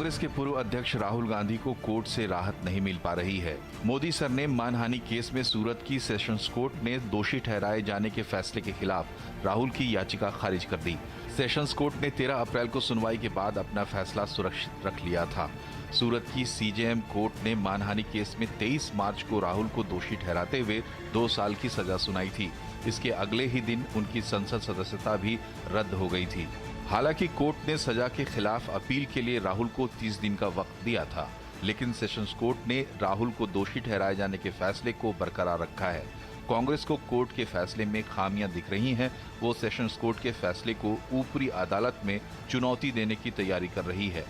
कांग्रेस के पूर्व अध्यक्ष राहुल गांधी को कोर्ट से राहत नहीं मिल पा रही है। मोदी सरनेम मानहानि केस में सूरत की सेशंस कोर्ट ने दोषी ठहराए जाने के फैसले के खिलाफ राहुल की याचिका खारिज कर दी। सेशंस कोर्ट ने 13 अप्रैल को सुनवाई के बाद अपना फैसला सुरक्षित रख लिया था। सूरत की सीजेएम कोर्ट ने मानहानि केस में 23 मार्च को राहुल को दोषी ठहराते हुए 2 साल की सजा सुनाई थी। इसके अगले ही दिन उनकी संसद सदस्यता भी रद्द हो गई थी। हालांकि कोर्ट ने सजा के खिलाफ अपील के लिए राहुल को 30 दिन का वक्त दिया था, लेकिन सेशंस कोर्ट ने राहुल को दोषी ठहराए जाने के फैसले को बरकरार रखा है। कांग्रेस को कोर्ट के फैसले में खामियां दिख रही हैं। वो सेशंस कोर्ट के फैसले को ऊपरी अदालत में चुनौती देने की तैयारी कर रही है।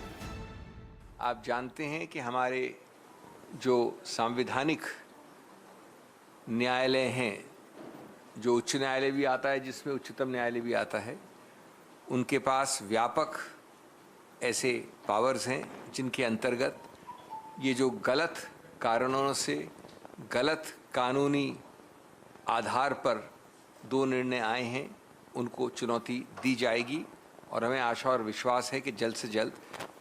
आप जानते हैं कि हमारे जो संवैधानिक न्यायालय हैं, जो उच्च न्यायालय भी आता है, जिसमें उच्चतम न्यायालय भी आता है, उनके पास व्यापक ऐसे पावर्स हैं जिनके अंतर्गत ये जो गलत कारणों से गलत कानूनी आधार पर 2 निर्णय आए हैं, उनको चुनौती दी जाएगी और हमें आशा और विश्वास है कि जल्द से जल्द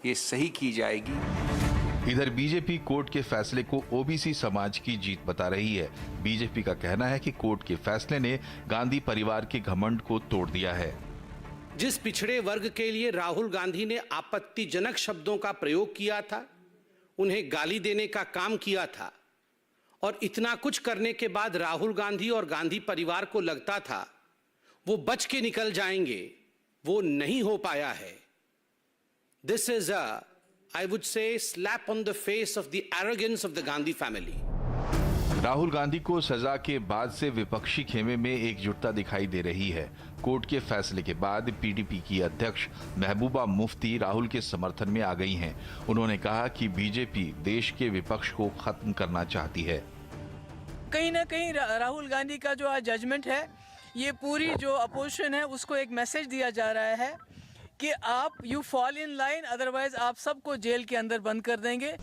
ये सही की जाएगी। इधर बीजेपी कोर्ट के फैसले को ओबीसी समाज की जीत बता रही है। बीजेपी का कहना है कि कोर्ट के फैसले ने गांधी परिवार के घमंड को तोड़ दिया है। जिस पिछड़े वर्ग के लिए राहुल गांधी ने आपत्तिजनक शब्दों का प्रयोग किया था, उन्हें गाली देने का काम किया था, और इतना कुछ करने के बाद राहुल गांधी और गांधी परिवार को लगता था वो बच के निकल जाएंगे, वो नहीं हो पाया है। This is I would say slap on the face of the arrogance of the Gandhi family. Rahul Gandhi को सजा के बाद से विपक्षी खेमे में एकजुटता दिखाई दे रही है। कोर्ट के फैसले के बाद पीडीपी की अध्यक्ष महबूबा मुफ्ती राहुल के समर्थन में आ गई हैं। उन्होंने कहा कि बीजेपी देश के विपक्ष को खत्म करना चाहती है। कहीं ना कहीं राहुल गांधी का जो आज जजमेंट है, ये पूरी जो अपोजिशन है उसको एक मैसेज दिया जा रहा है कि आप you fall in line, otherwise आप सबको जेल के अंदर बंद कर देंगे।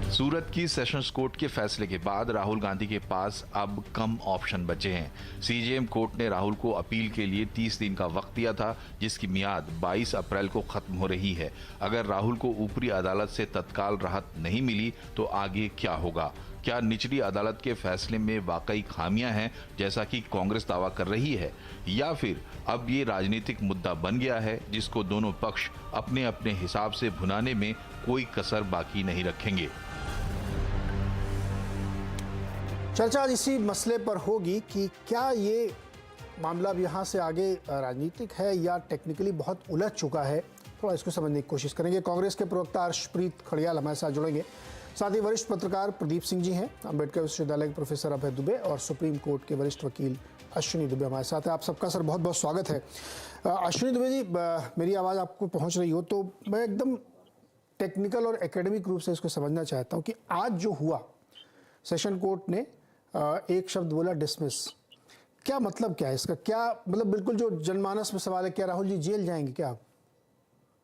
सूरत की सेशंस कोर्ट के फैसले के बाद राहुल गांधी के पास अब कम ऑप्शन बचे हैं। सीजेएम कोर्ट ने राहुल को अपील के लिए 30 दिन का वक्त दिया था, जिसकी मियाद 22 अप्रैल को खत्म हो रही है। अगर राहुल को ऊपरी अदालत से तत्काल राहत नहीं मिली तो आगे क्या होगा? क्या निचली अदालत के फैसले में वाकई खामियां हैं, जैसा कि कांग्रेस दावा कर रही है, या फिर अब ये राजनीतिक मुद्दा बन गया है जिसको दोनों पक्ष अपने अपने हिसाब से भुनाने में कोई कसर बाकी नहीं रखेंगे? चर्चा आज इसी मसले पर होगी कि क्या ये मामला अब यहाँ से आगे राजनीतिक है या टेक्निकली बहुत उलझ चुका है। थोड़ा इसको समझने की कोशिश करेंगे। कांग्रेस के प्रवक्ता अर्शप्रीत खड़ियाल हमारे साथ जुड़ेंगे, साथ ही वरिष्ठ पत्रकार प्रदीप सिंह जी हैं, अम्बेडकर विश्वविद्यालय के प्रोफेसर अभय दुबे और सुप्रीम कोर्ट के वरिष्ठ वकील अश्विनी दुबे हमारे साथ हैं। आप सबका सर बहुत बहुत स्वागत है। अश्विनी दुबे जी, मेरी आवाज़ आपको पहुँच रही हो तो मैं एकदम टेक्निकल और एकेडमिक रूप से इसको समझना चाहता हूँ कि आज जो हुआ, सेशन कोर्ट ने एक शब्द बोला डिसमिस, क्या मतलब क्या है इसका? क्या मतलब बिल्कुल जो जनमानस में सवाल है, क्या राहुल जी जेल जाएंगे क्या?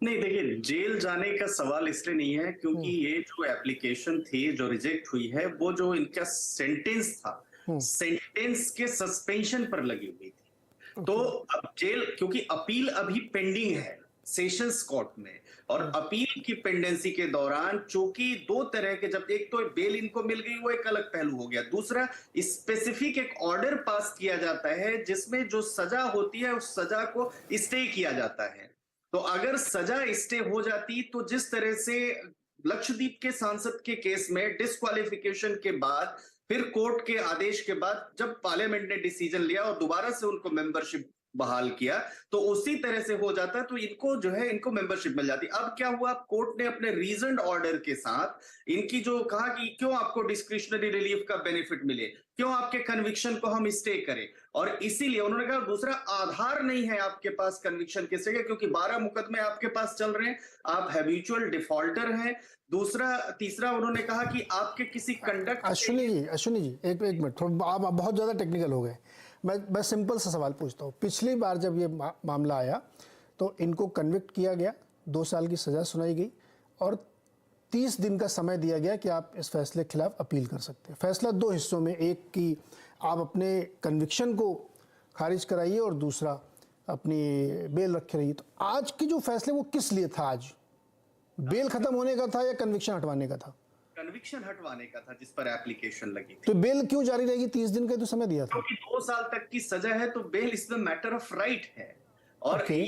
नहीं, देखिए, जेल जाने का सवाल इसलिए नहीं है क्योंकि ये जो एप्लीकेशन थी जो रिजेक्ट हुई है, वो जो इनका सेंटेंस था, सेंटेंस के सस्पेंशन पर लगी हुई थी। तो अब जेल, क्योंकि अपील अभी पेंडिंग है सेशंस कोर्ट में, और अपील की पेंडेंसी के दौरान चूंकि 2 तरह के, जब एक तो बेल इनको मिल गई वो एक अलग पहलू हो गया, दूसरा स्पेसिफिक एक ऑर्डर पास किया जाता है जिसमें जो सजा होती है उस सजा को स्टे किया जाता है। तो अगर सजा स्टे हो जाती तो जिस तरह से लक्षद्वीप के सांसद के केस में डिस्क्वालिफिकेशन के बाद, फिर कोर्ट के आदेश के बाद जब पार्लियामेंट ने डिसीजन लिया और दोबारा से उनको मेंबरशिप बहाल किया, तो उसी तरह से हो जाता है, तो इनको जो है इनको मेंबरशिप मिल जाती। अब क्या हुआ, कोर्ट ने अपने रीजनड ऑर्डर के साथ इनकी जो कहा कि क्यों आपको डिस्क्रिशनरी रिलीफ का बेनिफिट मिले, क्यों आपके कन्विक्शन को हम स्टे करें, और इसीलिए उन्होंने कहा दूसरा आधार नहीं है आपके पास कन्विक्शन के स्टे, क्योंकि 12 मुकदमे आपके पास चल रहे हैं, आप हैबिचुअल डिफॉल्टर हैं। तीसरा उन्होंने कहा कि आपके किसी कंडक्ट। अश्विनी जी एक मिनट, आप बहुत ज्यादा टेक्निकल हो गए। मैं सिंपल सा सवाल पूछता हूँ। पिछली बार जब ये मामला आया तो इनको कन्विक्ट किया गया, 2 साल की सज़ा सुनाई गई और 30 दिन का समय दिया गया कि आप इस फैसले के खिलाफ अपील कर सकते हैं। फैसला 2 हिस्सों में, एक कि आप अपने कन्विक्शन को खारिज कराइए और दूसरा अपनी बेल रखे रहिए। तो आज की जो फैसले वो किस लिए था आज? बेल खत्म होने का था या कन्विक्शन हटवाने का था? कन्विक्शन हटवाने का था जिस पर एप्लीकेशन लगी थी। तो बेल क्यों जारी रहेगी? 30 दिन का तो समय दिया था। क्योंकि 2 साल तक की सजा है तो bail is the matter of right है, और Okay.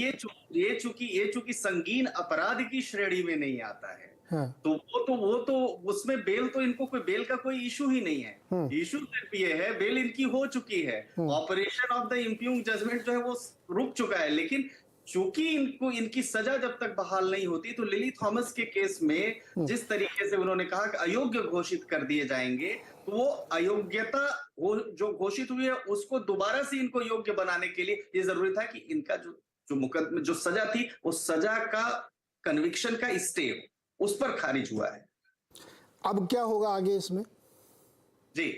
ये चूंकि संगीन अपराध की श्रेणी में नहीं आता है, हाँ। तो वो तो उसमें बेल तो इनको कोई बेल का कोई इशू ही नहीं है। इशू सिर्फ ये है, बेल इनकी हो चुकी है, ऑपरेशन ऑफ द इम्प्यूग जजमेंट जो है वो रुक चुका है, लेकिन चूंकि इनकी सजा जब तक बहाल नहीं होती, तो लिली थॉमस के केस में जिस तरीके से उन्होंने कहा कि अयोग्य घोषित कर दिए जाएंगे, तो वो अयोग्यता वो जो घोषित हुई है उसको दोबारा से इनको योग्य बनाने के लिए ये जरूरी था कि इनका जो मुकदमे जो सजा थी, उस सजा का कन्विक्शन का स्टे उस पर खारिज हुआ है। अब क्या होगा आगे इसमें? जी,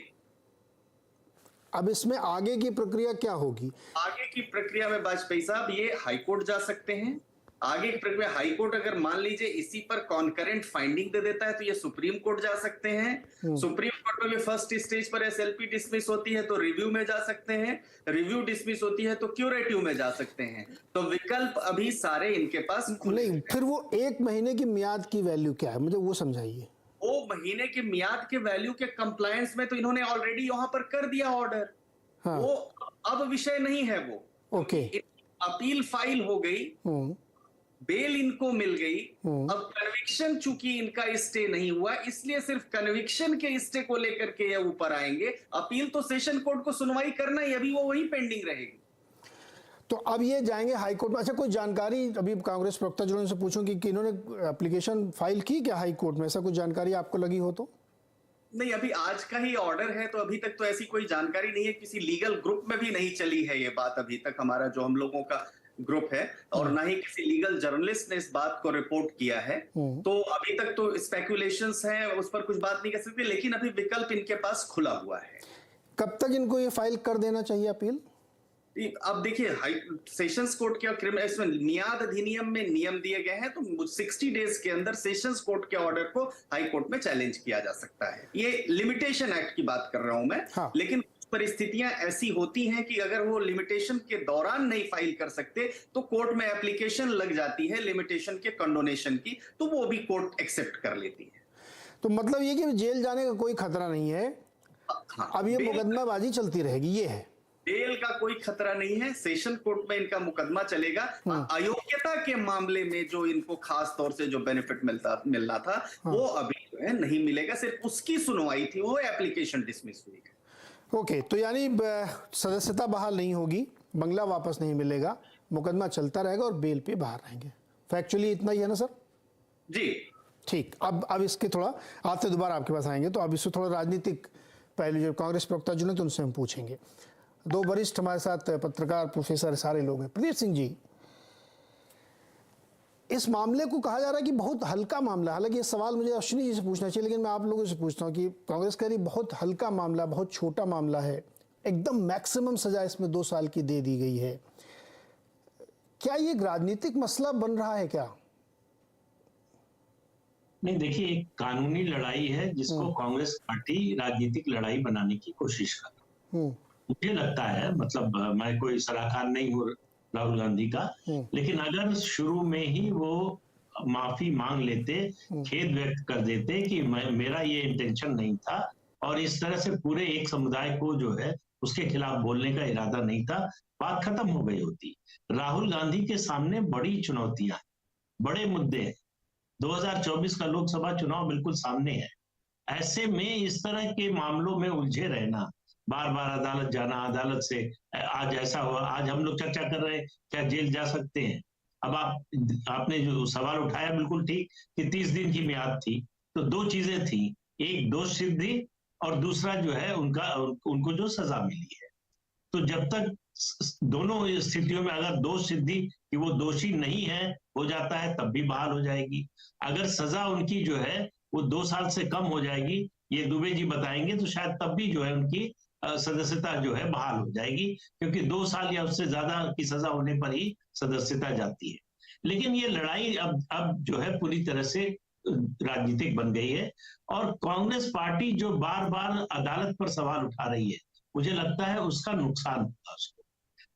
अब इसमें आगे की प्रक्रिया क्या होगी? आगे की प्रक्रिया में वाजपेयी साहब ये हाईकोर्ट जा सकते हैं। आगे की प्रक्रिया, हाईकोर्ट अगर मान लीजिए इसी पर कॉन्करेंट फाइंडिंग दे देता है तो ये सुप्रीम कोर्ट जा सकते हैं। सुप्रीम कोर्ट में भी फर्स्ट स्टेज पर एसएलपी डिसमिस होती है तो रिव्यू में जा सकते हैं, रिव्यू डिसमिस होती है तो क्यूरेटिव में जा सकते हैं। तो विकल्प अभी सारे इनके पास खुले नहीं, फिर वो 1 महीने की मियाद की वैल्यू क्या है, मुझे वो समझाइए। 2 महीने के मियाद के वैल्यू के कंप्लायंस में तो इन्होंने ऑलरेडी वहां पर कर दिया ऑर्डर। हाँ। वो अब विषय नहीं है वो। ओके। अपील फाइल हो गई, बेल इनको मिल गई, अब कन्विक्शन चूंकि इनका स्टे नहीं हुआ, इसलिए सिर्फ कन्विक्शन के स्टे को लेकर के ये ऊपर आएंगे। अपील तो सेशन कोर्ट को सुनवाई करना ही, अभी वो वहीं पेंडिंग रहेगी। तो अब ये जाएंगे हाई कोर्ट में। अच्छा, कोई जानकारी अभी कांग्रेस प्रवक्ता जो उनसे पूछूं कि इन्होंने एप्लीकेशन फाइल की क्या हाई कोर्ट में, ऐसा कुछ जानकारी आपको लगी हो तो? नहीं, अभी आज का ही ऑर्डर है तो अभी तक तो ऐसी कोई जानकारी नहीं है। किसी लीगल ग्रुप में भी नहीं चली है ये बात अभी तक, हमारा जो हम लोगों का ग्रुप है, और ना ही किसी लीगल जर्नलिस्ट ने इस बात को रिपोर्ट किया है। तो अभी तक तो स्पेकुलेशंस हैं, उस पर कुछ बात नहीं कर सकते, लेकिन अभी विकल्प इनके पास खुला हुआ है। कब तक इनको ये फाइल कर देना चाहिए अपील? अब देखिए, सेशंस कोर्ट के इसमें मियाद अधिनियम में नियम दिए गए हैं, तो 60 डेज के अंदर सेशंस कोर्ट के ऑर्डर को हाई कोर्ट में चैलेंज किया जा सकता है। ये लिमिटेशन एक्ट की बात कर रहा हूं मैं। हाँ। लेकिन परिस्थितियां ऐसी होती हैं कि अगर वो लिमिटेशन के दौरान नहीं फाइल कर सकते तो कोर्ट में एप्लीकेशन लग जाती है लिमिटेशन के कंडोनेशन की, तो वो भी कोर्ट एक्सेप्ट कर लेती है। तो मतलब ये कि जेल जाने का कोई खतरा नहीं है। हाँ, अब ये मुकदमाबाजी चलती रहेगी, ये है। बेल का कोई खतरा नहीं है, सेशन कोर्ट में इनका मुकदमा चलेगा। अयोग्यता के मामले में जो इनको खास तौर से जो बेनिफिट मिलना था, वो अभी जो है नहीं मिलेगा। सिर्फ उसकी सुनवाई थी, वो एप्लीकेशन डिसमिस हुई है। ओके, तो यानी सदस्यता बहाल नहीं होगी, बंगला वापस नहीं मिलेगा, मुकदमा चलता रहेगा और बेल पे बाहर रहेंगे। फैक्चुअली इतना ही है ना सर? जी ठीक। अब इसके थोड़ा आज से दोबारा आपके पास आएंगे, तो अब इससे थोड़ा राजनीतिक पहले जो कांग्रेस प्रवक्ता जो तो उनसे हम पूछेंगे। 2 वरिष्ठ हमारे साथ पत्रकार प्रोफेसर सारे लोग हैं। प्रदीप सिंह जी, इस मामले को कहा जा रहा है कि बहुत हल्का मामला, हालांकि ये सवाल मुझे अश्विनी जी से पूछना चाहिए, लेकिन मैं आप लोगों से पूछता हूँ कि कांग्रेस कह रही बहुत हल्का मामला, बहुत छोटा मामला है, एकदम मैक्सिमम सजा इसमें 2 साल की दे दी गई है। क्या ये एक राजनीतिक मसला बन रहा है क्या? नहीं, देखिए, एक कानूनी लड़ाई है जिसको कांग्रेस पार्टी राजनीतिक लड़ाई बनाने की कोशिश कर रही है। मुझे लगता है, मतलब मैं कोई सलाहकार नहीं हूँ राहुल गांधी का, लेकिन अगर शुरू में ही वो माफी मांग लेते, खेद व्यक्त कर देते कि मेरा ये इंटेंशन नहीं था और इस तरह से पूरे एक समुदाय को जो है उसके खिलाफ बोलने का इरादा नहीं था, बात खत्म हो गई होती। राहुल गांधी के सामने बड़ी चुनौतियां, बड़े मुद्दे हैं। 2024 का लोकसभा चुनाव बिल्कुल सामने है। ऐसे में इस तरह के मामलों में उलझे रहना, बार बार अदालत जाना, अदालत से आज ऐसा हुआ, आज हम लोग चर्चा कर रहे हैं क्या जेल जा सकते हैं। अब आपने जो सवाल उठाया बिल्कुल ठीक कि 30 दिन की मियाद थी, तो 2 चीजें थी, एक दोष सिद्धि और दूसरा जो है उनको जो सजा मिली है। तो जब तक दोनों स्थितियों में अगर दोष सिद्धि कि वो दोषी नहीं है हो जाता है, तब भी बहाल हो जाएगी। अगर सजा उनकी जो है वो 2 साल से कम हो जाएगी, ये दुबे जी बताएंगे, तो शायद तब भी जो है उनकी सदस्यता जो है बहाल हो जाएगी, क्योंकि 2 साल या उससे ज्यादा की सजा होने पर ही सदस्यता जाती है। लेकिन ये लड़ाई अब जो है पूरी तरह से राजनीतिक बन गई है, और कांग्रेस पार्टी जो बार बार अदालत पर सवाल उठा रही है, मुझे लगता है उसका नुकसान होगा उसको।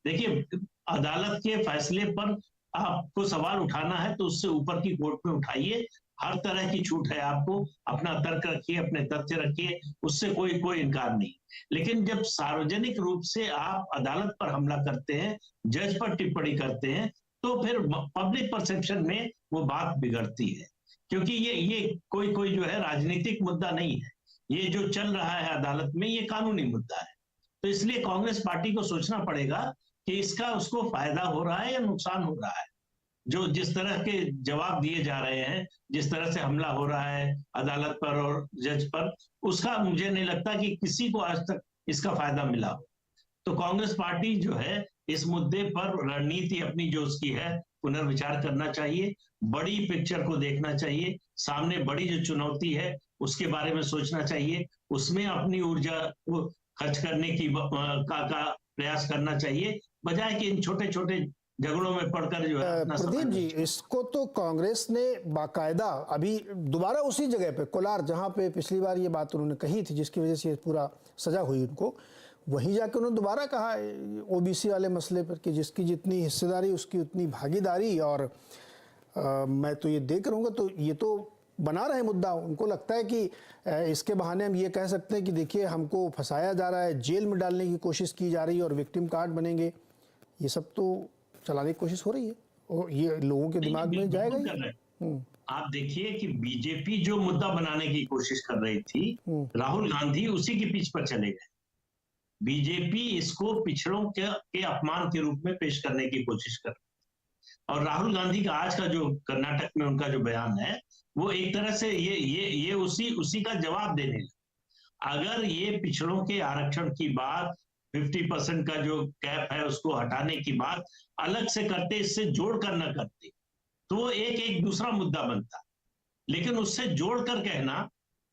देखिए, अदालत के फैसले पर आपको सवाल उठाना है तो उससे ऊपर की कोर्ट में उठाइए, हर तरह की छूट है आपको, अपना तर्क रखिए, अपने तथ्य रखिए, उससे कोई इनकार नहीं। लेकिन जब सार्वजनिक रूप से आप अदालत पर हमला करते हैं, जज पर टिप्पणी करते हैं, तो फिर पब्लिक परसेप्शन में वो बात बिगड़ती है। क्योंकि ये कोई जो है राजनीतिक मुद्दा नहीं है, ये जो चल रहा है अदालत में ये कानूनी मुद्दा है। तो इसलिए कांग्रेस पार्टी को सोचना पड़ेगा कि इसका उसको फायदा हो रहा है या नुकसान हो रहा है। जो जिस तरह के जवाब दिए जा रहे हैं, जिस तरह से हमला हो रहा है अदालत पर और जज पर, उसका मुझे नहीं लगता कि किसी को आज तक इसका फायदा मिला हो। तो कांग्रेस पार्टी जो है इस मुद्दे पर रणनीति अपनी जो उसकी है पुनर्विचार करना चाहिए, बड़ी पिक्चर को देखना चाहिए, सामने बड़ी जो चुनौती है उसके बारे में सोचना चाहिए, उसमें अपनी ऊर्जा को खर्च करने की का प्रयास करना चाहिए, बजाय कि इन छोटे छोटे झगड़ों में पड़कर जो है अपना प्रदीप जी, इसको तो कांग्रेस ने बाकायदा अभी दोबारा उसी जगह पे कोलार जहां पे पिछली बार ये बात उन्होंने कही थी जिसकी वजह से ये पूरा सजा हुई उनको, वहीं जाके उन्होंने दोबारा कहा ओबीसी वाले मसले पर कि जिसकी जितनी हिस्सेदारी उसकी उतनी भागीदारी, और मैं तो ये देख रहूँगा तो ये तो बना रहे मुद्दा। उनको लगता है कि इसके बहाने हम ये कह सकते हैं कि देखिए हमको फंसाया जा रहा है, जेल में डालने की कोशिश की जा रही है और विक्टिम कार्ड बनेंगे, ये सब तो चलाने की कोशिश हो रही है और ये लोगों के दिमाग में जाएगा ही। आप देखिए कि बीजेपी जो मुद्दा बनाने की कोशिश कर रही थी, राहुल गांधी उसी के पीछ पर चले गए। बीजेपी इसको पिछड़ों के अपमान के रूप में पेश करने की कोशिश कर रही है। और राहुल गांधी का आज का जो कर्नाटक में उनका जो बयान है वो एक तरह से ये उसी का जवाब देने लगा। अगर ये पिछड़ों के आरक्षण की बात 50% का जो कैप है उसको हटाने की बात अलग से करते, इससे जोड़कर न करते, तो वो एक दूसरा मुद्दा बनता। लेकिन उससे जोड़कर कहना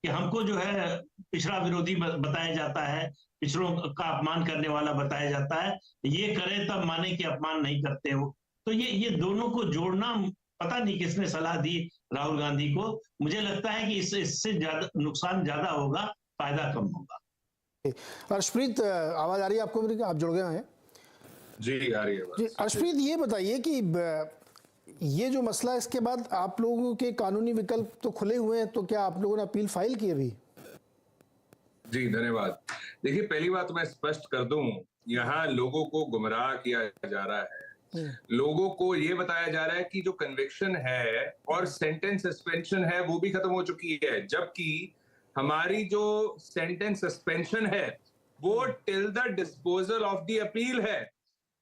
कि हमको जो है पिछड़ा विरोधी बताया जाता है, पिछड़ों का अपमान करने वाला बताया जाता है, ये करे तब माने कि अपमान नहीं करते हो, तो ये दोनों को जोड़ना पता नहीं किसने सलाह दी राहुल गांधी को। मुझे लगता है कि इससे ज्यादा नुकसान ज्यादा होगा, फायदा कम होगा। अर्शप्रीत, आवाज आ रही है आपको मेरी? आप जुड़ गए हैं जी? आ रही है जी। अर्शप्रीत, ये बताइए कि ये जो मसला, इसके बाद आप लोगों के कानूनी विकल्प तो खुले हुए हैं, तो क्या आप लोगों ने अपील फाइल की अभी? जी धन्यवाद। देखिए, पहली बात मैं स्पष्ट कर दूं, यहाँ लोगों को गुमराह किया जा रहा है। लोगों को ये बताया जा रहा है कि जो कन्विक्शन है और सेंटेंस सस्पेंशन है वो भी खत्म हो चुकी है, जबकि हमारी जो सेंटेंस सस्पेंशन है वो till the disposal of the appeal है।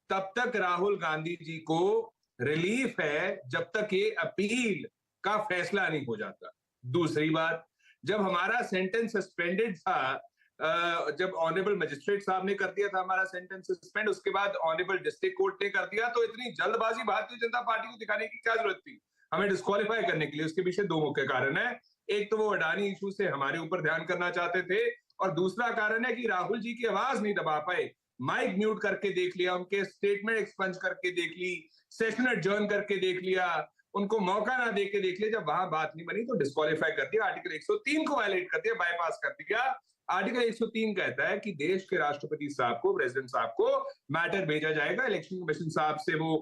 तब तक राहुल गांधी जी को रिलीफ है जब तक ये अपील का फैसला नहीं हो जाता। दूसरी बात, जब हमारा सेंटेंस सस्पेंडेड था, जब ऑनरेबल मजिस्ट्रेट साहब ने कर दिया था हमारा सेंटेंस सस्पेंड, उसके बाद ऑनरेबल डिस्ट्रिक्ट कोर्ट ने कर दिया, तो इतनी जल्दबाजी भारतीय जनता पार्टी को दिखाने की क्या जरूरत थी हमें डिस्क्वालीफाई करने के लिए? उसके पीछे दो मुख्य कारण है। एक तो वो अडानी इशू से हमारे ऊपर ध्यान करना चाहते थे, और दूसरा कारण है कि राहुल जी की आवाज नहीं दबा पाए। माइक म्यूट करके देख लिया, उनके स्टेटमेंट एक्सपंज करके देख ली, सेशन एडजर्न करके देख लिया, उनको मौका ना दे के देख लिया। जब वहां बात नहीं बनी तो डिस्क्वालीफाई कर दिया, आर्टिकल 103 को वायलेट कर दिया, बाईपास कर दिया। आर्टिकल 103 कहता है कि देश के राष्ट्रपति साहब को, प्रेसिडेंट साहब को मैटर भेजा जाएगा, इलेक्शन कमीशन साहब से वो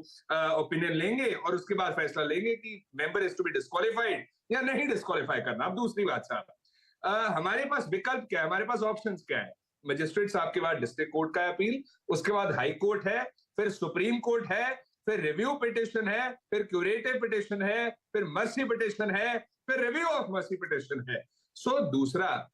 ओपिनियन लेंगे और उसके बाद फैसला लेंगे कि member is to be disqualified या नहीं डिस्क्वालीफाई करना। अब दूसरी बात साहब, हमारे पास विकल्प क्या है, हमारे पास ऑप्शंस क्या है? मजिस्ट्रेट साहब के बाद डिस्ट्रिक्ट कोर्ट का अपील, उसके बाद हाई कोर्ट है, फिर सुप्रीम कोर्ट है, फिर रिव्यू पिटिशन है, फिर क्यूरेटिव पिटिशन है, फिर मर्सी पिटिशन है, फिर रिव्यू ऑफ मर्सी पिटिशन है। सो दूसरा,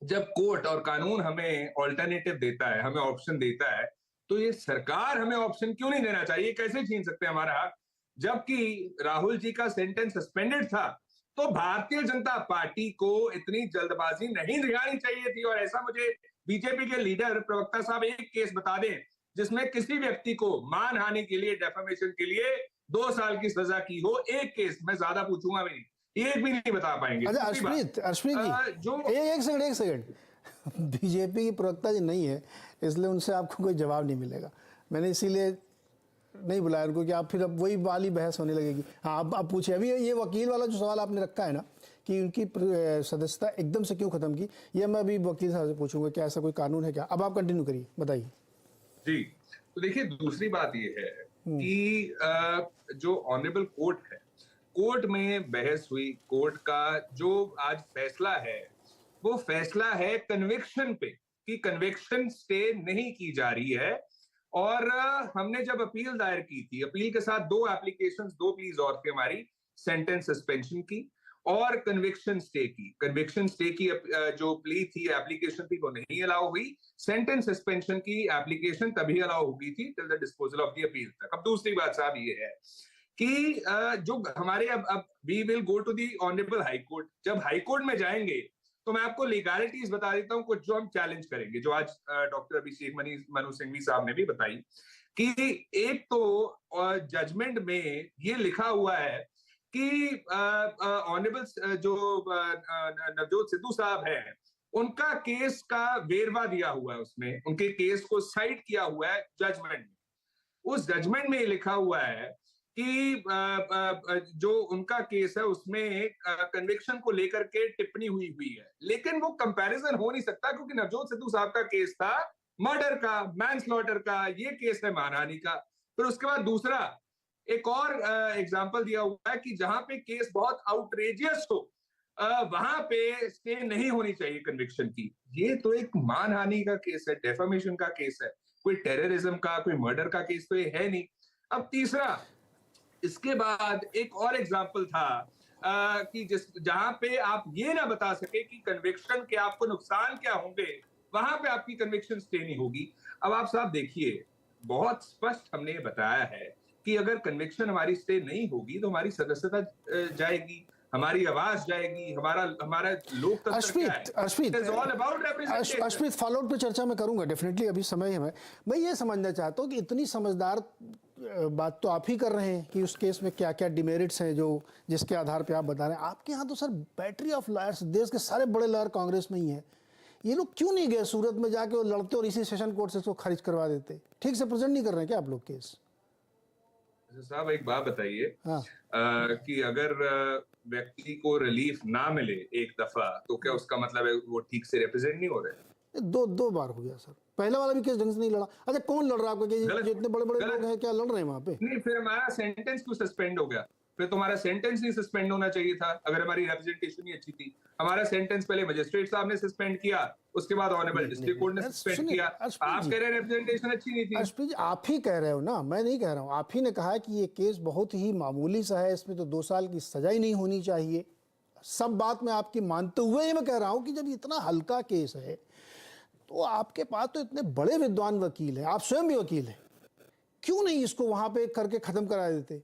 जब कोर्ट और कानून हमें ऑल्टरनेटिव देता है, हमें ऑप्शन देता है, तो ये सरकार हमें ऑप्शन क्यों नहीं देना चाहिए? कैसे छीन सकते हैं हमारा हक? जबकि राहुल जी का सेंटेंस सस्पेंडेड था, तो भारतीय जनता पार्टी को इतनी जल्दबाजी नहीं दिखानी चाहिए थी। और ऐसा मुझे बीजेपी के लीडर प्रवक्ता साहब एक केस बता दें जिसमें किसी व्यक्ति को मानहानि के लिए, डेफेमेशन के लिए 2 साल की सजा की हो। एक केस, मैं ज्यादा पूछूंगा भी नहीं, एक भी नहीं बता पाएंगे। अच्छा अर्शप्रीत जी, जो एक सेकंड बीजेपी की प्रवक्ता जी नहीं है, इसलिए उनसे आपको कोई जवाब नहीं मिलेगा। मैंने इसीलिए नहीं बुलाया उनको कि आप फिर अब वही वाली बहस होने लगेगी। हाँ, आप पूछिए। अभी ये वकील वाला जो सवाल आपने रखा है ना कि उनकी सदस्यता एकदम से क्यों खत्म की, ये मैं अभी वकील साहब से पूछूंगा क्या ऐसा कोई कानून है क्या। अब आप कंटिन्यू करिए, बताइए। जी, तो देखिए, दूसरी बात ये है कि जो ऑनरेबल कोर्ट है कोर्ट में बहस हुई, कोर्ट का जो आज फैसला है वो फैसला है कन्विक्शन पे, कि कन्विक्शन स्टे नहीं की जा रही है। और हमने जब अपील दायर की थी, अपील के साथ दो एप्लीकेशंस, दो प्लीज और थी हमारी, सेंटेंस सस्पेंशन की और कन्विक्शन स्टे की। कन्विक्शन स्टे की जो प्ली थी, एप्लीकेशन थी, वो नहीं अलाउ हुई। सेंटेंस सस्पेंशन की एप्लीकेशन तभी अलाउ होगी थी till the disposal of the appeal तक। अब दूसरी बात साहब ये है कि जो हमारे अब we will go to the honourable high court. जब हाई कोर्ट में जाएंगे तो मैं आपको लीगैलिटीज बता देता हूं कुछ जो हम चैलेंज करेंगे, जो आज डॉक्टर अभिषेक मनु सिंघवी साहब ने भी बताई। कि एक तो जजमेंट में ये लिखा हुआ है कि ऑनरेबल जो नवजोत सिद्धू साहब हैं, उनका केस का वेरवा दिया हुआ है, उसमें उनके केस को साइट किया हुआ है जजमेंट में। उस जजमेंट में लिखा हुआ है कि जो उनका केस है उसमें कन्विक्शन को लेकर के टिप्पणी हुई है, लेकिन वो कंपैरिजन हो नहीं सकता क्योंकि नवजोत सिद्धू साहब का केस था मर्डर का, मैनस्लॉटर का, ये केस है मानहानि का। फिर उसके बाद दूसरा एक और एग्जांपल दिया हुआ है कि जहां पे केस बहुत आउटरेजियस हो वहां पे स्टे नहीं होनी चाहिए कन्विक्शन की। ये तो एक मानहानि का केस है, डेफामेशन का केस है, कोई टेररिज्म का, कोई मर्डर का केस तो ये है नहीं। अब तीसरा, इसके बाद एक और एग्जाम्पल था कि जहां पे आप ये ना बता सके कि कन्विक्शन के आपको नुकसान क्या होंगे, वहां पे आपकी कन्विक्शन स्टे नहीं होगी। अब आप साहब देखिए, बहुत स्पष्ट हमने ये बताया है कि अगर कन्विक्शन हमारी स्टे नहीं होगी तो हमारी सदस्यता जाएगी, हमारी आवाज जाएगी, हमारा लोकतंत्र क्या है। अश्मित फॉलोअप पे चर्चा में करूंगा डेफिनेटली, अभी समय है। मैं ये समझना चाहता हूँ कि इतनी समझदार बात तो आप ही कर रहे हैं कि उस केस में क्या क्या डिमेरिट्स हैं जो जिसके आधार पे आप बता रहे हैं। आपके यहाँ तो सर बैटरी ऑफ लॉयर्स, देश के सारे बड़े लॉयर कांग्रेस में ही हैं। ये लोग क्यों नहीं गए सूरत में जाके और लड़ते और इसी सेशन कोर्ट से इसको खारिज करवा देते? ठीक से प्रेजेंट नहीं कर रहे हैं क्या आप लोग केस? साहब एक बात बताइए, हाँ। कि अगर व्यक्ति को रिलीफ ना मिले एक दफा तो क्या उसका मतलब है वो ठीक से रिप्रेजेंट नहीं हो रहे? दो बार हो गया सर, पहला वाला भी केस ढंग से नहीं लड़ा। अच्छा, कौन लड़ रहा है आपका केस? जितने बड़े बड़े लोग हैं क्या लड़ रहे हैं वहाँ पे? नहीं, फिर हमारा सेंटेंस क्यों सस्पेंड हो गया? फिर तुम्हारा सेंटेंस नहीं सस्पेंड होना चाहिए था अगर हमारी रिप्रेजेंटेशन ही अच्छी थी। हमारा सेंटेंस पहले मजिस्ट्रेट साहब ने सस्पेंड किया, उसके बाद ऑनरेबल डिस्ट्रिक्ट कोर्ट ने सस्पेंड किया। आप कह रहे हैं रिप्रेजेंटेशन अच्छी नहीं थी। अश्विन जी, आप ही कह रहे हो ना, मैं नहीं कह रहा हूँ। आप ही ने कहा कि ये केस बहुत ही मामूली सा है, इसमें तो 2 साल की सजा ही नहीं होनी चाहिए। सब बात मैं आपकी मानते हुए मैं कह रहा हूँ कि जब इतना हल्का केस है तो आपके पास तो इतने बड़े विद्वान वकील हैं, आप स्वयं भी वकील हैं, क्यों नहीं इसको वहां पे करके खत्म करा देते?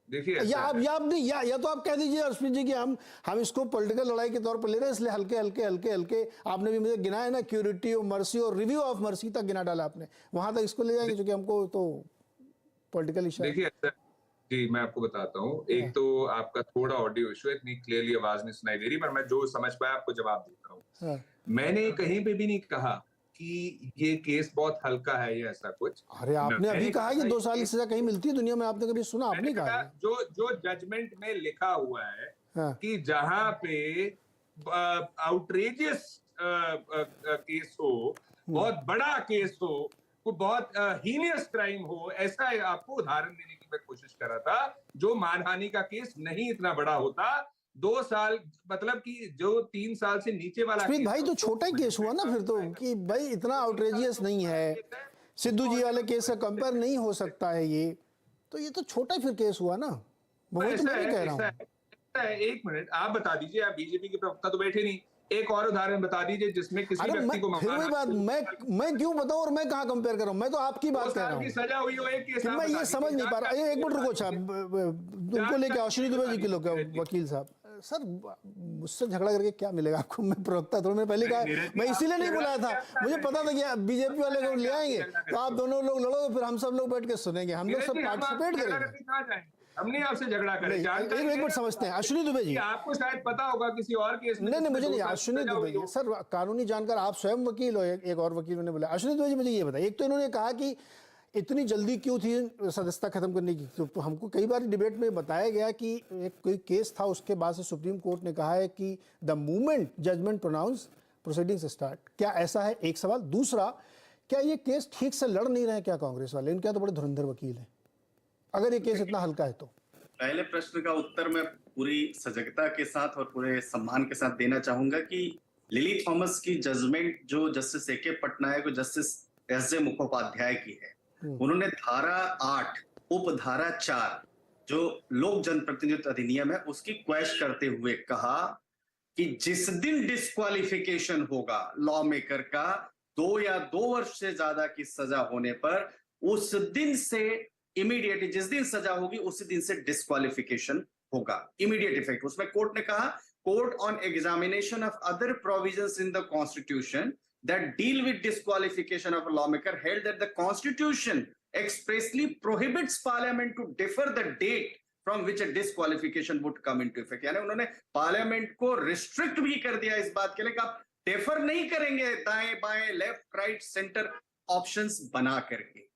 देखिए, या तो आप कह दीजिए अश्विन जी कि हम इसको पॉलिटिकल लड़ाई के तौर पर ले रहे हैं, इसलिए हल्के आपने भी मुझे गिनाया ना, क्यूरिटी ऑफ मर्सी और रिव्यू ऑफ मर्सी तक गिना डाला आपने, वहां तक इसको ले जाएंगे क्योंकि हमको तो पॉलिटिकल इशू। देखिए जी, मैं आपको बताता हूँ। एक तो आपका थोड़ा ऑडियो इशू है, इतनी क्लियरली आवाज नहीं सुनाई दे रही, पर मैं जो समझ पाया आपको जवाब देता हूँ। मैंने कहीं पे भी नहीं कहा कि ये केस बहुत हल्का है या ऐसा कुछ। अरे आपने अभी कहा कि 2 साल की सजा कहीं मिलती है दुनिया में, आपने कभी सुना? आपने कहा जो जजमेंट में लिखा हुआ है कि जहां पे आउटरेजियस केस हो, बहुत बड़ा केस हो, कोई बहुत हीनियस क्राइम हो, ऐसा आपको उदाहरण देने की मैं कोशिश कर रहा था। जो मानहानि का केस नहीं इतना बड़ा होता, 2 साल मतलब कि जो 3 साल से नीचे वाला केस, भाई तो छोटा ही केस हुआ ना फिर तो, कि भाई इतना आउटरेजियस नहीं है, सिद्धू जी वाले केस से कंपेयर नहीं हो सकता है ये, तो ये तो छोटा ही फिर केस हुआ ना। वही तो मैं कह रहा हूँ। एक मिनट, आप बता दीजिए, आप बीजेपी के प्रवक्ता तो बैठे नहीं, एक और उदाहरण बता दीजिए जिसमें किसी व्यक्ति को फिर वही बात, मैं क्यों बताऊं और मैं कहाँ कंपेयर कर रहा हूं? मैं तो आपकी बात कर रहा हूं। सजा हुई हो एक केस, मैं ये समझ नहीं पा रहा। एक मिनट रुको साहब, उनको लेके अश्विनी दुबे जी के लोग वकील साहब, सर मुझसे झगड़ा करके क्या मिलेगा आपको? मैं प्रवक्ता थोड़ा, मैंने पहले कहा, मैं इसीलिए नहीं बुलाया था, मुझे पता था कि बीजेपी वाले को ले आएंगे तो आप दोनों लोग लड़ोगे, फिर हम सब लोग बैठ के सुनेंगे, हम लोग सब पार्टिसिपेट करेंगे। हमने आपसे झगड़ा करें। एक मिनट समझते हैं अश्विनी दुबे जी, आपको शायद पता होगा किसी और केस में। नहीं मुझे नहीं, अश्विनी दुबे जी सर कानूनी जानकार, आप स्वयं वकील हो, एक और वकील ने बोला। अश्विनी दुबे जी मुझे ये बताइए, एक तो इन्होंने कहा कि इतनी जल्दी क्यों थी सदस्यता खत्म करने की, तो हमको कई बार डिबेट में बताया गया कि एक कोई केस था, उसके बाद से सुप्रीम कोर्ट ने कहा है कि the moment judgment pronounce proceedings start. क्या ऐसा है? एक सवाल। दूसरा, क्या ये केस ठीक से लड़ नहीं रहे क्या कांग्रेस वाले? इनके तो बड़े धुरंधर वकील हैं, अगर ये केस इतना हल्का है तो। पहले प्रश्न का उत्तर मैं पूरी सजगता के साथ और पूरे सम्मान के साथ देना चाहूंगा कि लिली थॉमस की जजमेंट जो जस्टिस ए.के. पटनायक और जस्टिस एस.जे. मुखोपाध्याय की है, उन्होंने धारा 8 उपधारा 4 जो लोक जनप्रतिनिधित्व अधिनियम है उसकी क्वेश करते हुए कहा कि जिस दिन डिस्क्वालिफिकेशन होगा लॉ मेकर का 2 या 2 वर्ष से ज्यादा की सजा होने पर, उस दिन से इमीडिएट, जिस दिन सजा होगी उसी दिन से डिस्क्वालिफिकेशन होगा, इमीडिएट इफेक्ट। उसमें कोर्ट ने कहा, court on examination of other provisions in the constitution that deal with disqualification of a law maker held that the constitution expressly prohibits parliament to defer the date from which a disqualification would come into effect। यानी उन्होंने parliament को restrict भी कर दिया इस बात के लिए कि आप डेफर नहीं करेंगे दाएं बाएं लेफ्ट राइट सेंटर ऑप्शंस बना करके।